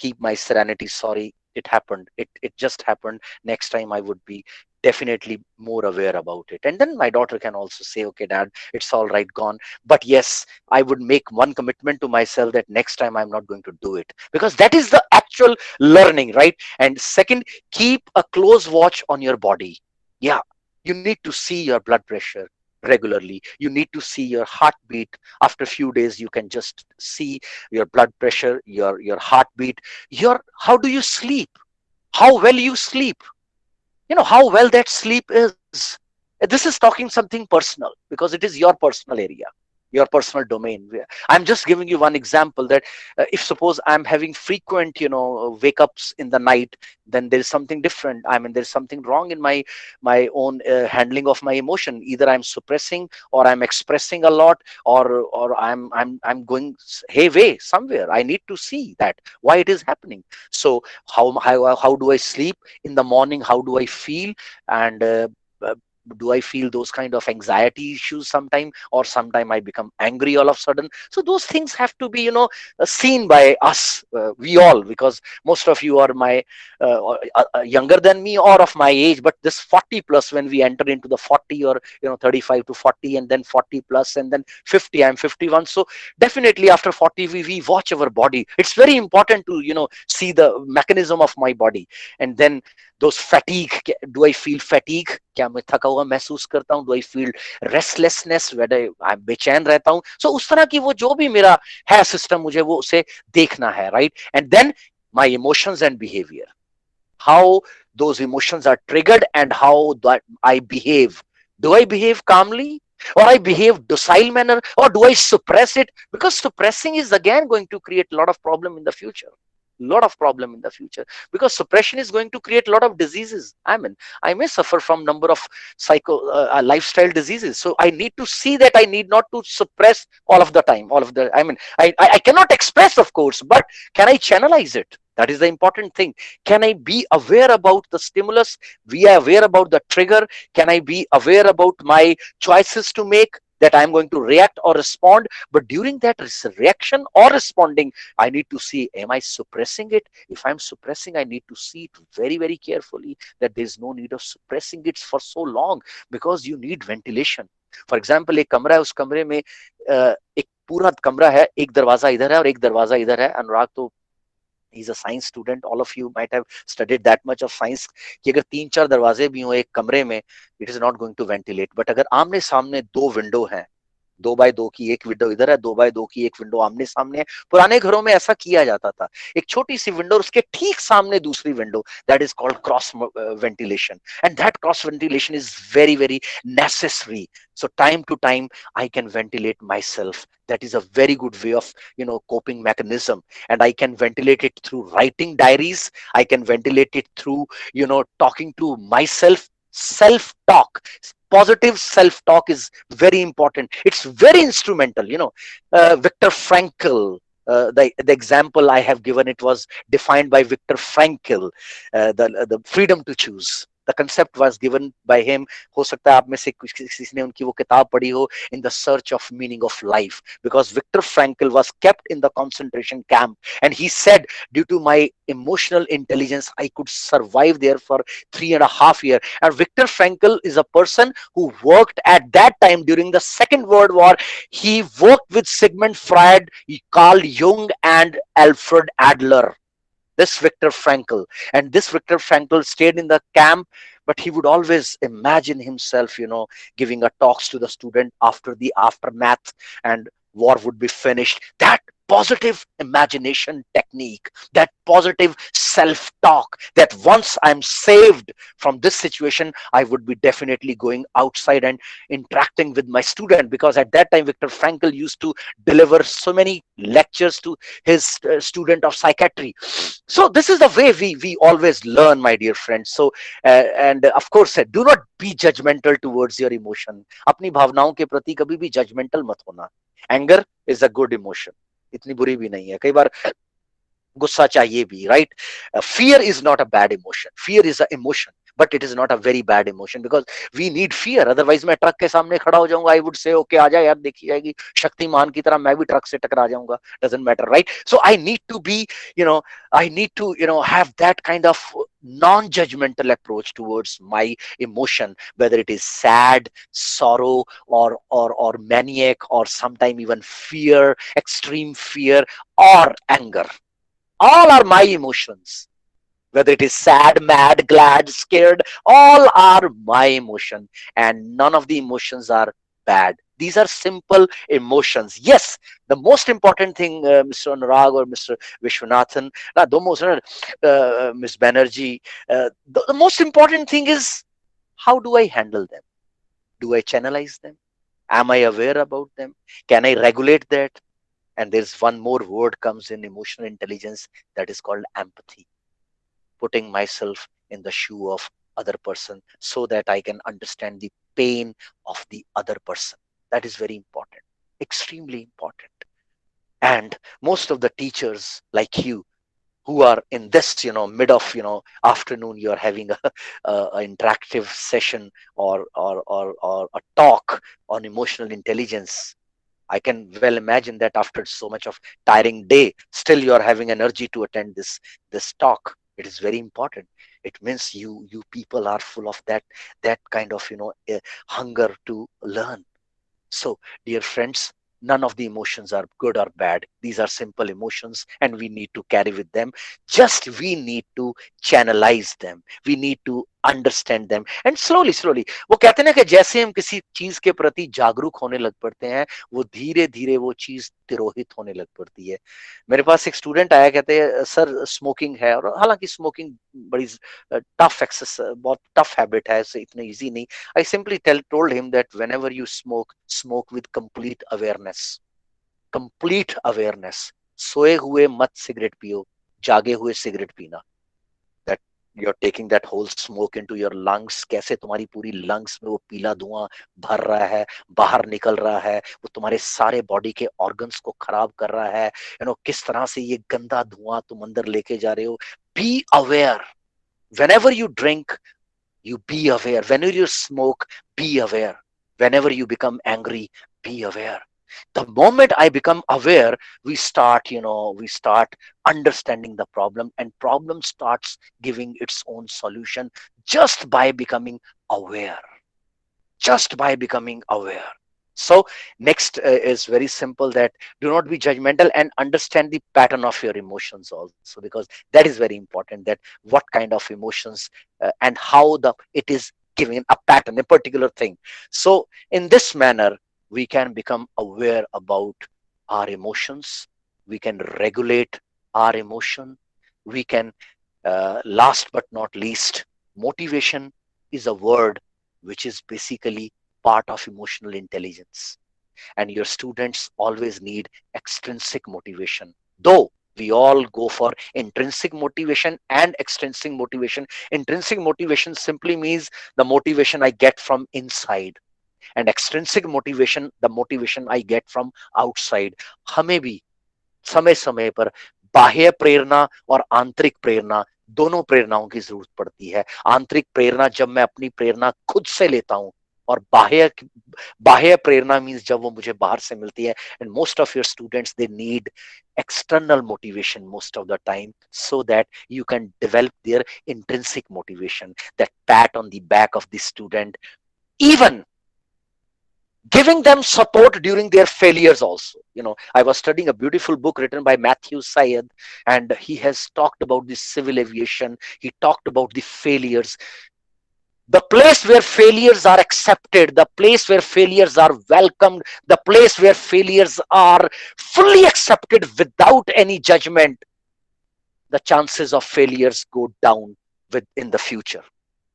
keep my serenity. Sorry, it happened, it just happened. Next time I would be definitely more aware about it. And then my daughter can also say, okay dad, it's all right, gone. But yes, I would make one commitment to myself that next time I'm not going to do it, because that is the actual learning, right? And second, keep a close watch on your body. Yeah, you need to see your blood pressure regularly, you need to see your heartbeat. After a few days you can just see your blood pressure, your heartbeat, your how do you sleep, how well you sleep, how well that sleep is. This is talking something personal, because it is your personal area, your personal domain. I'm just giving you one example that if suppose I'm having frequent wake ups in the night, then there is something different. I mean, there's something wrong in my own handling of my emotion. Either I'm suppressing or I'm expressing a lot, or I'm going hayway somewhere. I need to see that why it is happening. So how do I sleep in the morning, how do I feel, and uh, do I feel those kind of anxiety issues sometime, or sometime I become angry all of a sudden. So those things have to be seen by us, we all, because most of you are my younger than me or of my age. But this 40 plus, when we enter into the 40, or 35 to 40, and then 40 plus, and then 50, I'm 51. So definitely after 40 we watch our body. It's very important to see the mechanism of my body. And then those fatigue, do I feel fatigue, क्या मैं थका हुआ महसूस करता हूँ, do I feel restlessness, whether I'm बेचैन रहता हूँ. So उस तरह की वो जो भी मेरा है सिस्टम, मुझे वो उसे देखना है, right? And then my emotions and behavior, how those emotions are triggered and how that I behave. Do I behave calmly, or I behave docile manner, or do I suppress it? Because suppressing is again going to create a lot of problem in the future. Lot of problem in the future, because suppression is going to create a lot of diseases. I mean, I may suffer from number of lifestyle diseases. So I need to see that I need not to suppress all of the time, all of the, I mean, I cannot express, of course, but can I channelize it? That is the important thing. Can I be aware about the stimulus, be aware about the trigger? Can I be aware about my choices to make, that I'm going to react or respond? But during that reaction or responding, I need to see, am I suppressing it? If I'm suppressing, I need to see it very, very carefully, that there's no need of suppressing it for so long, because you need ventilation. For example, एक कमरा है, उस कमरे में एक पूरा कमरा है, एक दरवाजा इधर है और एक दरवाजा इधर है. अनुराग तो he's a science student, all of you might have studied that much of science, कि अगर 3-4 दरवाजे भी हो एक कमरे में, it is not going to ventilate. But अगर आमने सामने 2 विंडो हैं, 2x2 की एक विंडो इधर है, 2x2 की एक विंडो आमने सामने है. पुराने घरों में ऐसा किया जाता था, एक छोटी सी विंडो, उसके ठीक सामने दूसरी window. That is called cross ventilation, and that cross ventilation is very very necessary. So time to time I can ventilate myself. That is a very good way of coping mechanism. And I can ventilate it through writing diaries, I can ventilate it through talking to myself. Self talk, positive self talk is very important. It's very instrumental. Viktor Frankl, the example I have given, it was defined by Viktor Frankl, the freedom to choose. The concept was given by him. हो सकता है आप में से किसी ने उनकी वो किताब पढ़ी हो, In the Search of Meaning of Life, because Viktor Frankl was kept in the concentration camp, and he said, due to my emotional intelligence, I could survive there for 3.5 years. And Viktor Frankl is a person who worked at that time during the Second World War. He worked with Sigmund Freud, Carl Jung, and Alfred Adler. This Viktor Frankl. And this Viktor Frankl stayed in the camp, but he would always imagine himself, giving a talks to the student after the aftermath and war would be finished. That positive imagination technique, that positive self-talk, that once I'm saved from this situation, I would be definitely going outside and interacting with my student. Because at that time, Viktor Frankl used to deliver so many lectures to his student of psychiatry. So this is the way we always learn, my dear friends. So and of course, do not be judgmental towards your emotion. अपनी भावनाओं के प्रति कभी भी judgmental मत होना. Anger is a good emotion. इतनी बुरी भी नहीं है. कई बार गुस्सा चाहिए भी, right? Fear is not a bad emotion. Fear is an emotion, but it is not a very bad emotion because we need fear. Otherwise मैं ट्रक के सामने खड़ा हो जाऊंगा, I would say okay आजा यार, देखी जाएगी, शक्तिमान की तरह मैं भी ट्रक से टकरा जाऊंगा, doesn't matter, right? So I need to be, I need to, have that kind of non-judgmental approach towards my emotion, whether it is sad, sorrow, or maniac, or sometime even fear, extreme fear, or anger. All are my emotions. Whether it is sad, mad, glad, scared, all are my emotion, and none of the emotions are bad. These are simple emotions. Yes, the most important thing, Mr. Anurag or Mr. Vishwanathan, Ms. Banerjee, the most important thing is, how do I handle them? Do I channelize them? Am I aware about them? Can I regulate that? And there's one more word comes in emotional intelligence, that is called empathy. Putting myself in the shoe of other person so that I can understand the pain of the other person. That is very important, extremely important. And most of the teachers like you who are in this, mid of, afternoon, you're having a interactive session or a talk on emotional intelligence. I can well imagine that after so much of tiring day, still you are having energy to attend this talk. It is very important. It means you people are full of that kind of hunger to learn. So, dear friends, none of the emotions are good or bad. These are simple emotions, and we need to carry with them. Just we need to channelize them. We need to understand them. And slowly, slowly, वो कहते हैं ना कि जैसे हम किसी चीज के प्रति जागरूक होने लग पड़ते हैं, वो धीरे धीरे वो चीज तिरोहित होने लग पड़ती है. मेरे पास एक स्टूडेंट आया, कहते हैं सर स्मोकिंग है, और हालांकि स्मोकिंग बड़ी टफ एक्सेस, बहुत टफ हैबिट है, इतनी इजी नहीं. I simply told him that whenever you smoke with complete awareness. Complete awareness. सोए हुए मत सिगरेट पियो, जागे हुए सिगरेट पीना. That you're taking that whole smoke into your lungs. कैसे तुम्हारी पूरी lungs में वो पीला धुआं भर रहा है, बाहर निकल रहा है, वो तुम्हारे सारे बॉडी के organs को खराब कर रहा है. किस तरह से ये गंदा धुआं तुम अंदर लेके जा रहे हो. Be aware. Whenever you drink, you be aware. Whenever you smoke, be aware. Whenever you become angry, be aware. The moment I become aware, we start understanding the problem, and problem starts giving its own solution just by becoming aware. Just by becoming aware. So next is very simple, that do not be judgmental and understand the pattern of your emotions also, because that is very important, that what kind of emotions and how it is giving a pattern, a particular thing. So in this manner, we can become aware about our emotions. We can regulate our emotion. We can, last but not least, motivation is a word which is basically part of emotional intelligence, and your students always need extrinsic motivation, though we all go for intrinsic motivation and extrinsic motivation. Intrinsic motivation simply means the motivation I get from inside, and extrinsic motivation, the motivation I get from outside. हमें भी समय समय पर बाह्य प्रेरणा और आंतरिक प्रेरणा, दोनों प्रेरणाओं की जरूरत पड़ती है. आंतरिक प्रेरणा जब मैं अपनी प्रेरणा खुद से लेता हूं, और बाह्य प्रेरणा मीन्स जब वो मुझे बाहर से मिलती है. And most of your students, they need external motivation most of the time, so that you can develop their intrinsic motivation, that pat on the back of the student, even giving them support during their failures also. I was studying a beautiful book written by Matthew Syed, and he has talked about the civil aviation. He talked about the failures. The place where failures are accepted, the place where failures are welcomed, the place where failures are fully accepted without any judgment, the chances of failures go down in the future.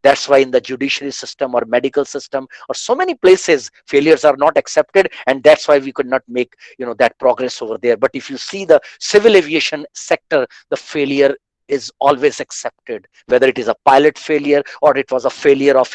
That's why in the judiciary system or medical system or so many places, failures are not accepted, and that's why we could not make that progress over there. But if you see the civil aviation sector, the failure is always accepted, whether it is a pilot failure or it was a failure of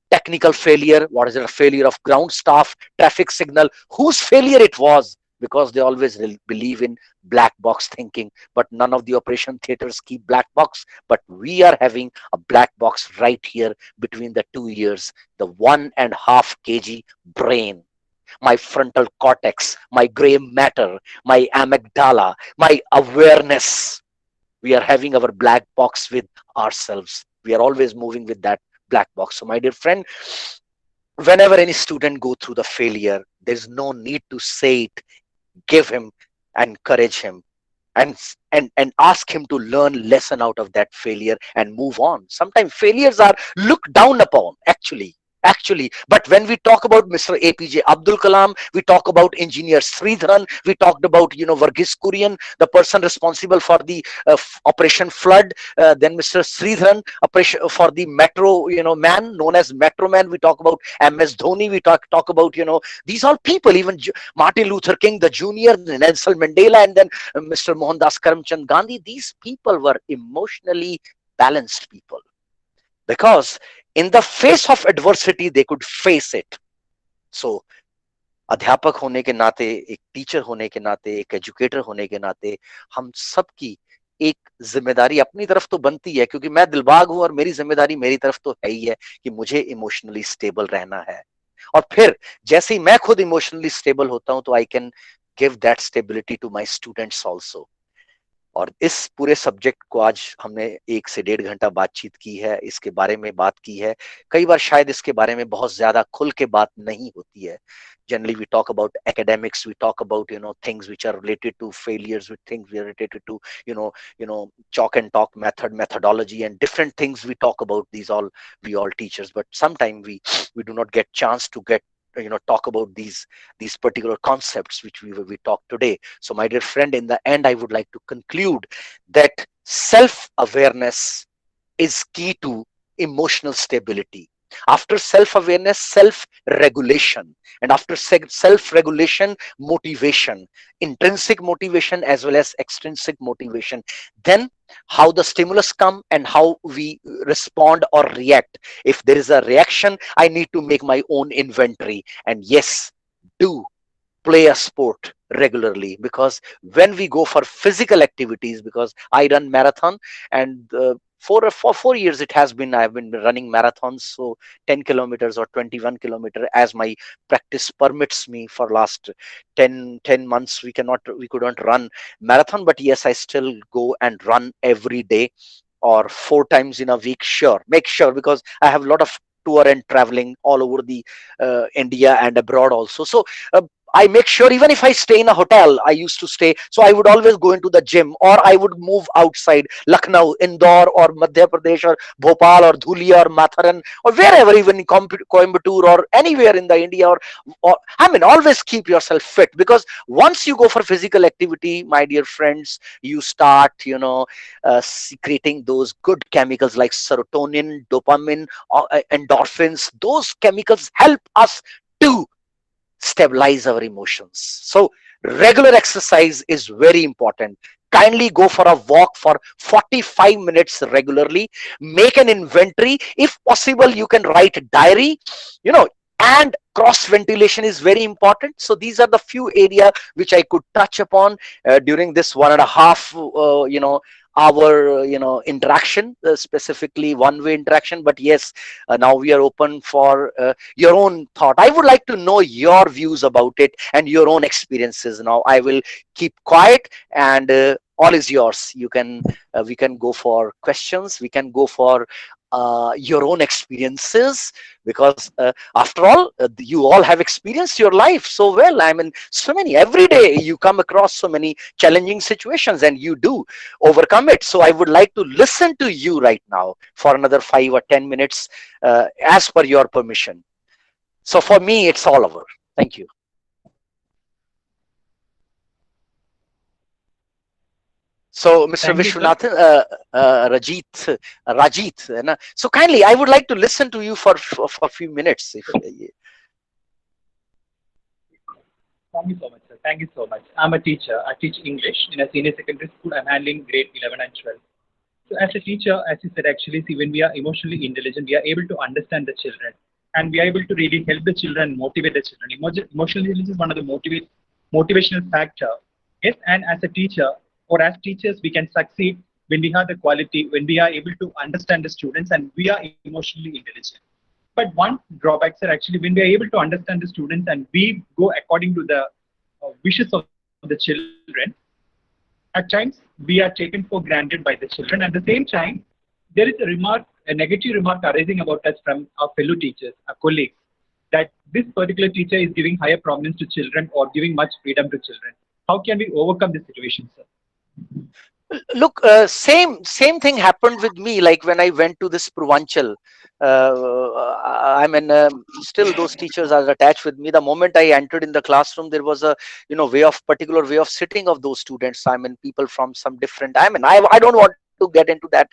technical failure. What is it? A failure of ground staff, traffic signal, whose failure it was, because they always believe in black box thinking. But none of the operation theaters keep black box. But we are having a black box right here between the 2 ears, the 1.5 kg brain, my frontal cortex, my gray matter, my amygdala, my awareness. We are having our black box with ourselves. We are always moving with that black box. So my dear friend, whenever any student go through the failure, there's no need to say it. Give him, encourage him, and ask him to learn lesson out of that failure and move on. Sometimes failures are looked down upon, actually. But when we talk about Mr. APJ Abdul Kalam, we talk about engineer Sridharan, we talked about Varghese Kurian, the person responsible for the Operation Flood, then Mr. Sridharan, operation for the metro man known as Metro Man. We talk about MS Dhoni, we talk about these all people, even Martin Luther King the Junior, Nelson Mandela, and then Mr. Mohandas Karamchand Gandhi. These people were emotionally balanced people, because in the face of adversity they could face it. So अध्यापक होने के नाते, एक teacher होने के नाते, एक educator होने के नाते, हम सबकी एक जिम्मेदारी अपनी तरफ तो बनती है, क्योंकि मैं दिलबाग हूं और मेरी जिम्मेदारी मेरी तरफ तो है ही है कि मुझे इमोशनली स्टेबल रहना है। और फिर जैसे ही मैं खुद इमोशनली स्टेबल होता हूं तो I can give that stability to my students also. और इस पूरे सब्जेक्ट को आज हमने 1 से 1.5 घंटा बातचीत की है, इसके बारे में बात की है। कई बार शायद इसके बारे में बहुत ज्यादा खुल के बात नहीं होती है। Generally we talk about academics, we talk about things which are related to failures, with things related to chalk and talk methodology, and different things we talk about. These all, we all teachers, but sometimes we do not get chance to get talk about these particular concepts which we talk today. So my dear friend, in the end I would like to conclude that self awareness is key to emotional stability. After self-awareness, self-regulation, and after self-regulation, motivation, intrinsic motivation as well as extrinsic motivation. Then how the stimulus come and how we respond or react. If there is a reaction, I need to make my own inventory. And yes, do play a sport regularly, because when we go for physical activities, because I run marathon, and for 4 years it has been, I've been running marathons, so 10 kilometers or 21 kilometer as my practice permits me. For last 10 months we couldn't run marathon, but yes, I still go and run every day or 4 times in a week. Make sure, because I have a lot of tour and traveling all over the India and abroad also. So I make sure, even if I stay in a hotel, I used to stay, so I would always go into the gym, or I would move outside Lucknow, Indore, or Madhya Pradesh, or Bhopal, or Dhulia, or Matharan, or wherever, even in Coimbatore, or anywhere in the India, or I mean, always keep yourself fit, because once you go for physical activity, my dear friends, you start, secreting those good chemicals like serotonin, dopamine, endorphins. Those chemicals help us to stabilize our emotions. So regular exercise is very important. Kindly go for a walk for 45 minutes regularly. Make an inventory. If possible, you can write a diary, and cross ventilation is very important. So these are the few areas which I could touch upon during this 1.5 hour interaction, specifically one-way interaction. But yes, now we are open for your own thought. I would like to know your views about it and your own experiences. Now I will keep quiet, and all is yours. You can we can go for questions, we can go for your own experiences, because after all, you all have experienced your life so well. I mean, so many, every day you come across so many challenging situations and you do overcome it. So I would like to listen to you right now for another 5 or 10 minutes, as per your permission. So for me, it's all over. Thank you. So, Mr. Thank you, sir. Vishwanathan, Rajit, so kindly, I would like to listen to you for a few minutes. Thank you so much, sir. Thank you so much. I'm a teacher. I teach English in a senior secondary school. I'm handling grade 11 and 12. So as a teacher, as you said, actually, see, when we are emotionally intelligent, we are able to understand the children, and we are able to really help the children, motivate the children. Emotional intelligence is one of the motivational factor. Yes, and as a teacher or as teachers, we can succeed when we have the quality, when we are able to understand the students and we are emotionally intelligent. But one drawback, sir, actually, when we are able to understand the students and we go according to the wishes of the children, at times we are taken for granted by the children. At the same time, there is a negative remark arising about us from our fellow teachers, our colleagues, that this particular teacher is giving higher prominence to children or giving much freedom to children. How can we overcome this situation, sir? Look, same thing happened with me. Like when I went to this Purvanchal, I mean, still those teachers are attached with me. The moment I entered in the classroom, there was a particular way of sitting of those students. I mean, people from some different. I mean, I don't want to get into that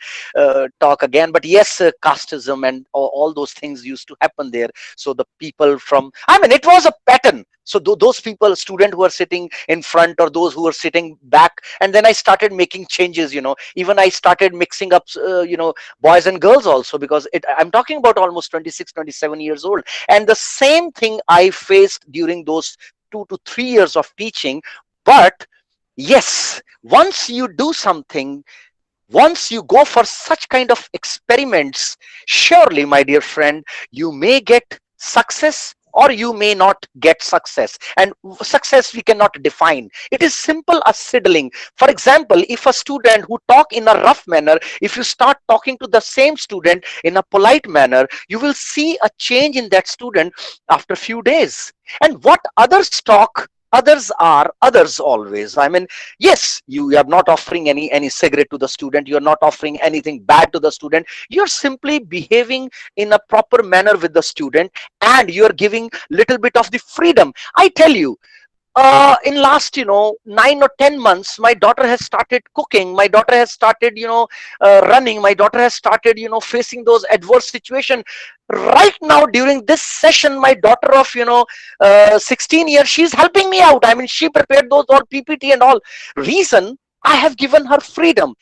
talk again, but yes, casteism and all those things used to happen there. So the people from, I mean, it was a pattern. So those people, student who are sitting in front or those who are sitting back, and then I started making changes. Even I started mixing up boys and girls also, because I'm talking about almost 26, 27 years old, and the same thing I faced during those 2 to 3 years of teaching. But yes, once you do something, once you go for such kind of experiments, surely, my dear friend, you may get success or you may not get success. And success we cannot define. It is simple as settling. For example, if a student who talk in a rough manner, if you start talking to the same student in a polite manner, you will see a change in that student after few days. And what others talk, others are others always. I mean, yes, you are not offering any cigarette to the student, you're not offering anything bad to the student, you're simply behaving in a proper manner with the student, and you're giving little bit of the freedom. I tell you, in last 9 or 10 months, my daughter has started cooking, my daughter has started running, my daughter has started facing those adverse situations. Right now during this session, my daughter of 16 years, she's helping me out. I mean, she prepared those all PPT and all. Reason, I have given her freedom.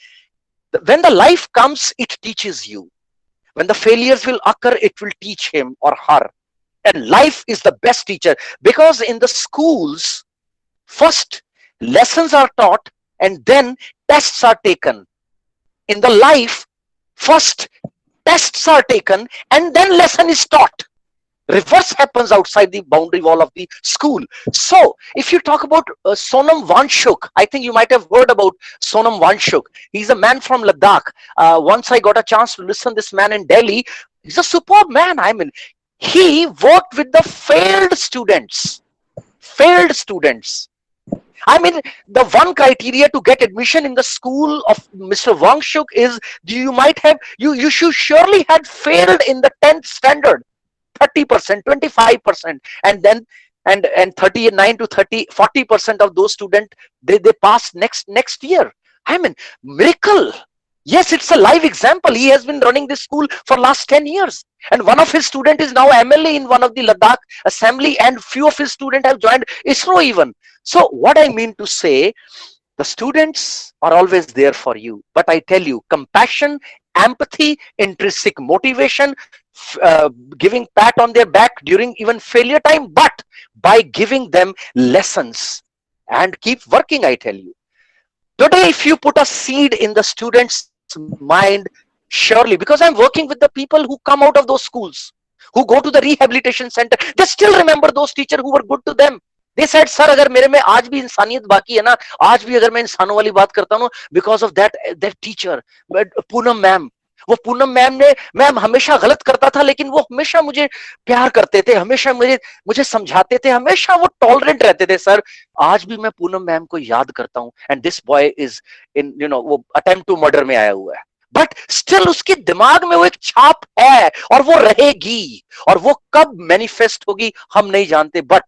When the life comes, it teaches you. When the failures will occur, it will teach him or her. And life is the best teacher, because in the schools, first lessons are taught and then tests are taken. In the life, first tests are taken and then lesson is taught. Reverse happens outside the boundary wall of the school. So if you talk about Sonam Wangchuk, I think you might have heard about Sonam Wangchuk. He's a man from Ladakh. Once I got a chance to listen to this man in Delhi. He's a superb man. I mean, he worked with the failed students. I mean, the one criteria to get admission in the school of Mr. Wangchuk is you should surely had failed in the 10th standard, 30%, 25%, and then and 39 to 40% of those students they pass next year. I mean, miracle. Yes, it's a live example. He has been running this school for last 10 years. And one of his students is now MLA in one of the Ladakh assembly, and few of his students have joined ISRO even. So what I mean to say, the students are always there for you. But I tell you, compassion, empathy, intrinsic motivation, giving pat on their back during even failure time, but by giving them lessons and keep working, I tell you. Today, if you put a seed in the student's mind, surely, because I'm working with the people who come out of those schools, who go to the rehabilitation center, they still remember those teachers who were good to them. They said, sir, अगर मेरे में आज भी इंसानियत बाकी है ना, आज भी अगर मैं इंसानों वाली बात करता हूँ, because of that teacher, Poonam ma'am, वो पूनम मैम ने, मैम हमेशा गलत करता था लेकिन वो हमेशा मुझे प्यार करते थे, हमेशा मुझे समझाते थे, हमेशा वो टॉलरेंट रहते थे. सर, आज भी मैं पूनम मैम को याद करता हूँ. And this boy is in वो अटेम्प्ट टू मर्डर में आया हुआ है, बट स्टिल उसके दिमाग में वो एक छाप है और वो रहेगी, और वो कब मैनिफेस्ट होगी हम नहीं जानते. But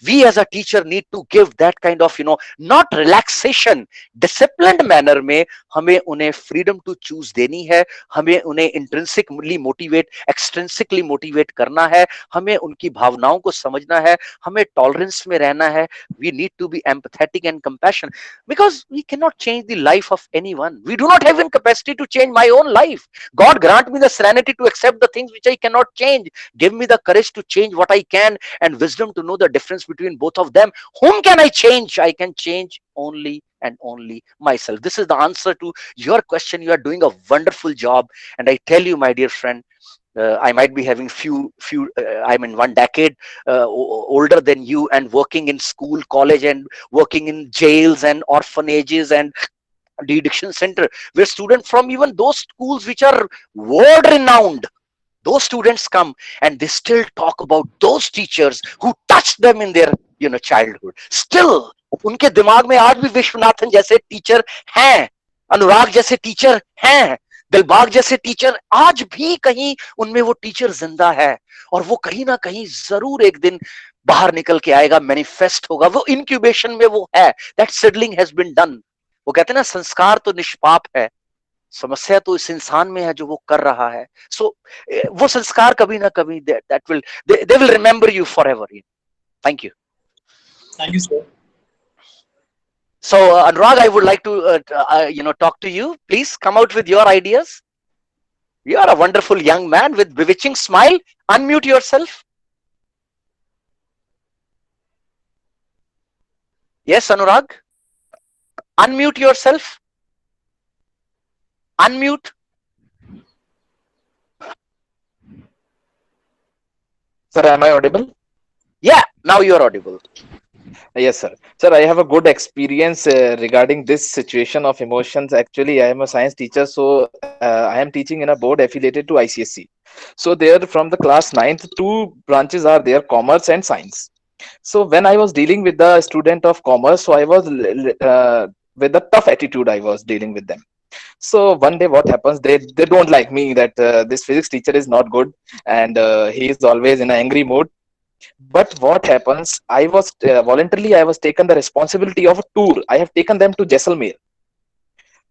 we as a teacher need to give that kind of not relaxation, disciplined manner में हमें उन्हें freedom to choose देनी है, हमें उन्हें intrinsically motivate, extrinsically motivate करना है, हमें उनकी भावनाओं को समझना है, हमें tolerance में रहना है. We need to be empathetic and compassionate, because we cannot change the life of anyone. We do not have any capacity to change my own life. God grant me the serenity to accept the things which I cannot change. Give me the courage to change what I can, and wisdom to know the difference between both of them. Whom can I change? I can change only and only myself. This is the answer to your question. You are doing a wonderful job, and I tell you, my dear friend, I might be having I'm in 1 decade older than you, and working in school, college, and working in jails and orphanages and de-addiction center, where students from even those schools which are world renowned, those students come and they still talk about those teachers who touched them in their childhood. Still उनके दिमाग में आज भी विश्वनाथन जैसे teacher हैं, अनुराग जैसे teacher हैं, दिलबाग जैसे टीचर आज भी कहीं उनमें वो टीचर जिंदा है, और वो कहीं ना कहीं जरूर एक दिन बाहर निकल के आएगा, मैनिफेस्ट होगा, वो इंक्यूबेशन में वो है, that seedling has been done. वो कहते हैं ना, संस्कार तो निष्पाप है, समस्या तो इस इंसान में है जो वो कर रहा है। सो वो संस्कार कभी ना कभी they will remember you forever. Thank you. Thank you, sir. So Anurag, I would like to talk to you. Please come out with your ideas. You are a wonderful young man with bewitching smile. Unmute yourself. Yes, Anurag. Unmute yourself. Unmute. Sir, am I audible? Yeah, now you are audible. Yes, sir. Sir, I have a good experience regarding this situation of emotions. Actually, I am a science teacher, so I am teaching in a board affiliated to ICSE. So there, from the class 9th, two branches are there, commerce and science. So when I was dealing with the student of commerce, so I was with a tough attitude, I was dealing with them. So one day what happens, they don't like me, that this physics teacher is not good, and he is always in an angry mood. But what happens, I was voluntarily, I was taken the responsibility of a tour. I have taken them to Jaisalmer.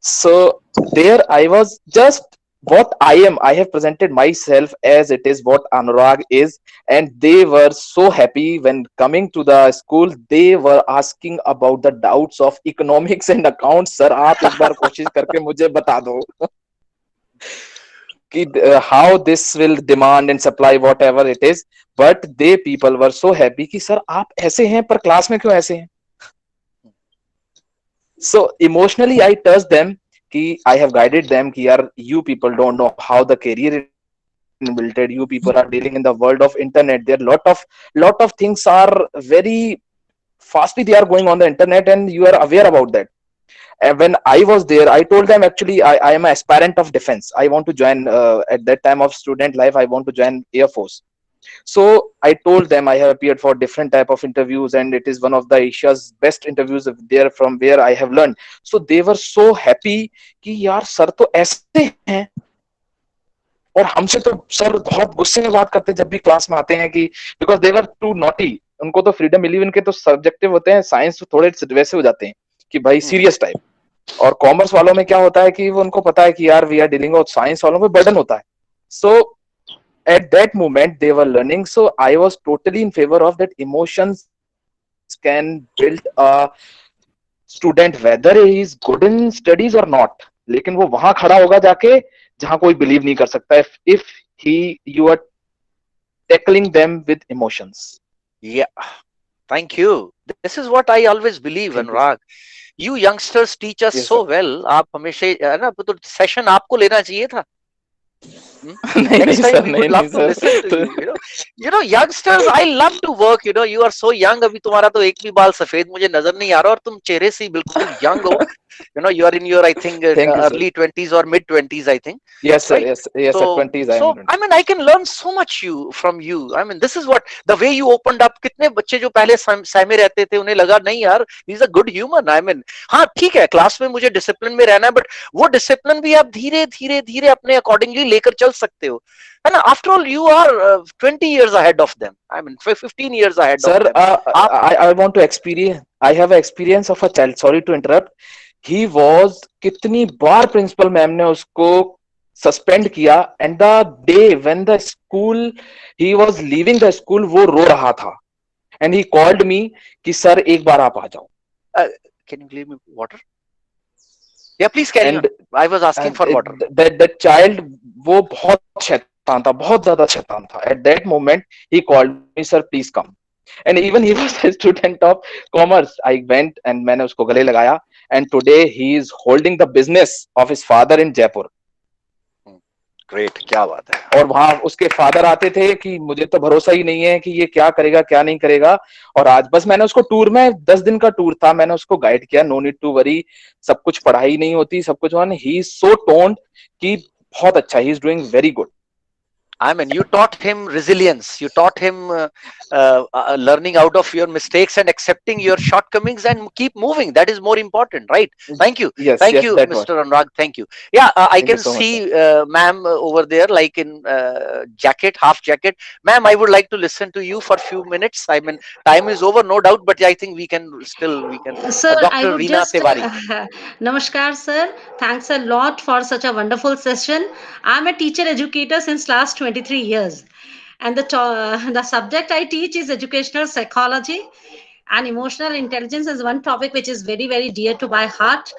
So there I was just what I am. I have presented myself as it is, what Anurag is, and they were so happy. When coming to the school, they were asking about the doubts of economics and accounts. Sir, आप एक बार कोशिश करके मुझे बता दो कि how this will demand and supply whatever it is. But they people were so happy कि sir आप ऐसे हैं पर क्लास में क्यों ऐसे हैं. So emotionally I touched them. I have guided them कि यार you people don't know how the career is built. You people are dealing in the world of internet. There lot of things are very fastly they are going on the internet, and you are aware about that. And when I was there, I told them actually I am an aspirant of defense. I want to join at that time of student life. I want to join Air Force. So I told them I have appeared for different type of interviews, and it is one of the Asia's best interviews there from where I have learned. So they were so happy कि यार sir तो ऐसे हैं, और हमसे तो sir बहुत गुस्से में बात करते जब भी क्लास में आते हैं कि because they were too naughty. उनको तो फ्रीडम मिली, उनके तो सब्जेक्टिव होते हैं, साइंस तो थोड़े वैसे हो जाते हैं कि भाई सीरियस टाइप. और कॉमर्स वालों में क्या होता है कि वो उनको पता है कि यार वी आर डीलिंग, और साइंस वालों में बर्डन होता है. So at that moment they were learning. So I was totally in favor of that. Emotions can build a student whether he is good in studies or not, लेकिन वो वहां खड़ा होगा जाके जहां कोई बिलीव नहीं कर सकता if you are tackling them with emotions. Yeah, thank you. This is what I always believe, Anurag. You youngsters teach us Yes, so sir. well. आप हमेशा है ना, तो सेशन आपको लेना चाहिए था. नहीं Next नहीं time सर, we नहीं would नहीं love to listen to sir. you. You know, youngsters, I love to work. You are so young. अभी तुम्हारा तो एक भी बाल सफेद मुझे नजर नहीं आ रहा, और तुम चेहरे से ही बिल्कुल young हो. You are in your, I think, Thank you, sir. early 20s or mid 20s, I think. Yes sir, Right? yes sir, So, 20s I am in 20s. I mean, I can learn so much from you. I mean, this is what the way you opened up. कितने बच्चे जो पहले सहमे रहते थे, उन्हें लगा नहीं यार, he is a good human. I mean, हाँ ठीक है, क्लास में मुझे डिसिप्लिन में रहना है, बट वो डिसिप्लिन भी आप धीरे धीरे धीरे अपने अकॉर्डिंगली लेकर चल सकते हो, है ना. After all you are 20 years ahead of them. I mean, 15 years ahead Sir, of them. I want to experience. I have an experience of a child. Sorry to interrupt. He was कितनी बार principal ma'am ने उसको suspend किया, and the day when the school he was leaving the school, वो रो रहा था, and he called me कि sir एक बार आप आ जाओ. Can you give me water? Yeah, please carry on. I was asking for water. That child, वो बहुत शैतान था, बहुत ज्यादा शैतान था. At that moment he called me, sir please come. And even he was a student of commerce. I went and मैंने उसको गले लगाया, and today he is holding the business of his father in Jaipur. Great, क्या बात है. और वहां उसके फादर आते थे कि मुझे तो भरोसा ही नहीं है कि ये क्या करेगा क्या नहीं करेगा, और आज बस मैंने उसको टूर में 10 दिन का टूर था, मैंने उसको गाइड किया, नो नीड टू वरी, सब कुछ पढ़ाई नहीं होती, सब कुछ ही इज सो टोन्ड कि बहुत अच्छा, he is doing very good. I mean, you taught him resilience. You taught him learning out of your mistakes and accepting your shortcomings and keep moving. That is more important, right? Thank you. Yes, Thank yes, you, that was. Mr. Anurag. Thank you. Yeah, I Thank you can so much, see ma'am over there, like in jacket, half jacket. Ma'am, I would like to listen to you for a few minutes. I mean, time is over, no doubt, but I think we can. Sir, I Dr. would Reena just, Tiwari. Namaskar, sir. Thanks a lot for such a wonderful session. I'm a teacher educator since last 23 years. And the subject I teach is educational psychology, and emotional intelligence is one topic which is very, very dear to my heart.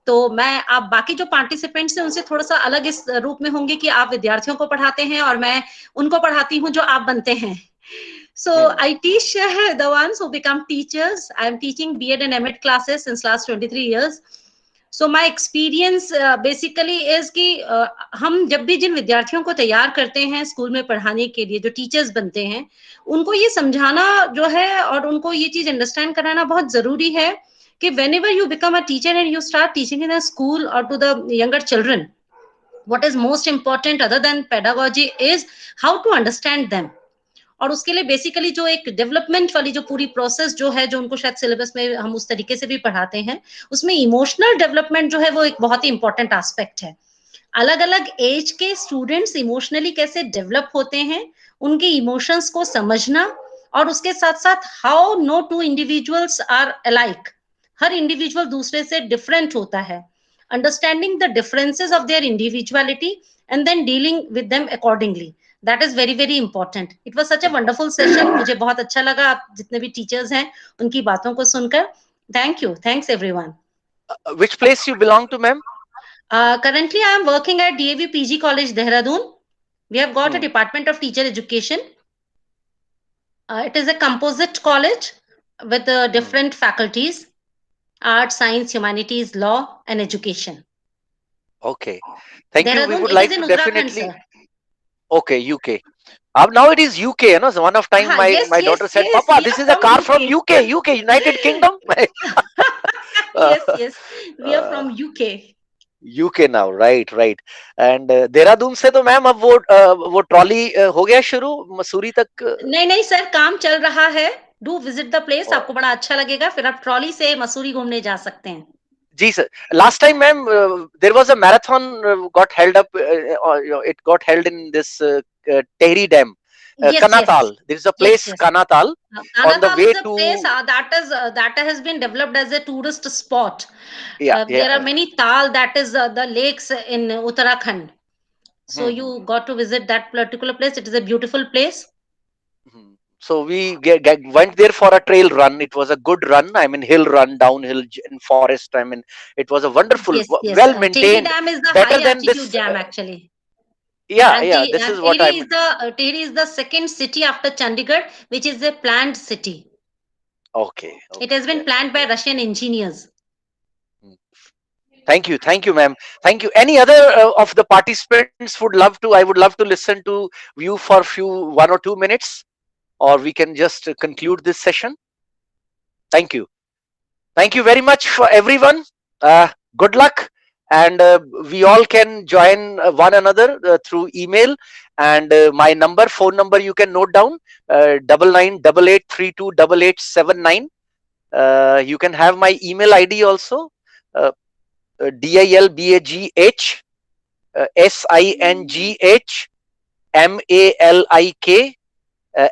तो मैं आप बाकी जो participants हैं उनसे थोड़ा सा अलग इस रूप में होंगे कि आप विद्यार्थियों को पढ़ाते हैं और मैं उनको पढ़ाती हूँ जो आप बनते हैं. So I teach the ones who become teachers. I am teaching B.Ed and M.Ed classes since last 23 years. So my experience basically is कि हम जब भी जिन विद्यार्थियों को तैयार करते हैं स्कूल में पढ़ाने के लिए, जो टीचर्स बनते हैं, उनको ये समझाना जो है और उनको ये चीज अंडरस्टैंड कराना बहुत जरूरी है कि whenever you become a teacher and you start teaching in a school or to the younger children, what is most important other than pedagogy is how to understand them. और उसके लिए बेसिकली जो एक डेवलपमेंट वाली जो पूरी process जो है, जो उनको शायद सिलेबस में हम उस तरीके से भी पढ़ाते हैं, उसमें इमोशनल डेवलपमेंट जो है वो एक बहुत ही इंपॉर्टेंट एस्पेक्ट है. अलग अलग एज के स्टूडेंट्स इमोशनली कैसे डेवलप होते हैं, उनके इमोशंस को समझना, और उसके साथ साथ how no two individuals are alike. हर इंडिविजुअल दूसरे से डिफरेंट होता है. Understanding the differences of their individuality and then dealing with them accordingly. That is very, very important. It was such a wonderful session. मुझे बहुत अच्छा लगा आप जितने भी टीचर्स हैं उनकी बातों को सुनकर. Thank you. Thanks everyone. Which place you belong to, ma'am? Currently, I am working at DAV PG College, Dehradun. We have got a Department of Teacher Education. It is a composite college with different faculties: art, science, humanities, law, and education. Okay. Thank you. We Dehradun, would it like is in to Uttarakhand, definitely. sir. Okay, UK. Now it is UK, you know. So one of time my Yes, my yes, daughter said, yes, "Papa, we this are is a from car from UK. UK, United Kingdom." Yes, yes, we are from UK. UK now, right, right. And Dehradun से तो ma'am अब वो trolley हो गया शुरू मसूरी तक. नहीं नहीं सर, काम चल रहा है. Do visit the place, Oh. आपको बड़ा अच्छा लगेगा. फिर आप ट्रॉली से मसूरी घूमने जा सकते हैं. जी sir. Last time, ma'am, there was a marathon got held up. It got held in this Tehri Dam, Yes, Kanatal. yes. There is a Yes, place, yes. Kanatal, on the Kanatal way is a to. place that has been developed as a tourist spot. Yeah, There are yeah. many tal, that is the lakes in Uttarakhand. So Hmm. you got to visit that particular place. It is a beautiful place. So we went there for a trail run. It was a good run. I mean, hill run, downhill in forest. I mean, it was a wonderful, Yes, yes. well Tehri maintained, Dam is the better high than altitude this. dam actually. Yeah, And, yeah. This is what Tehri I'm. is Tehri is the second city after Chandigarh, which is a planned city. Okay. It has been Yeah. planned by Russian engineers. Thank you, ma'am. Thank you. Any other of the participants would love to? I would love to listen to you for 1 or 2 minutes, or we can just conclude this session. Thank you. Thank you very much for everyone. Good luck, and we all can join one another through email, and my phone number you can note down: 9988828879. You can have my email ID also. DILBAGH SINGH MALIK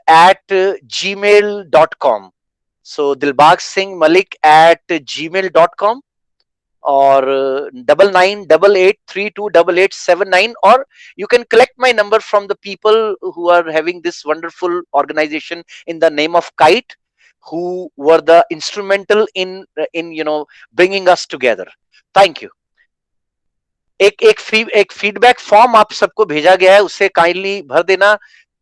at gmail.com. So Dilbag Singh Malik at gmail.com, or 9988828879, or you can collect my number from the people who are having this wonderful organization in the name of Kite, who were the instrumental in bringing us together. Thank you. एक feedback form आप सबको भेजा गया है, उससे kindly भर देना.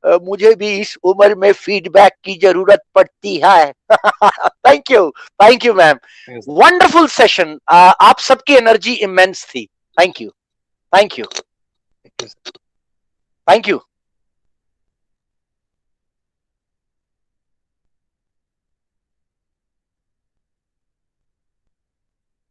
मुझे भी इस उम्र में फीडबैक की जरूरत पड़ती है. Thank you ma'am. Yes. Wonderful session. आप सबकी एनर्जी इमेंस थी. Thank you. Thank you, sir. Thank you.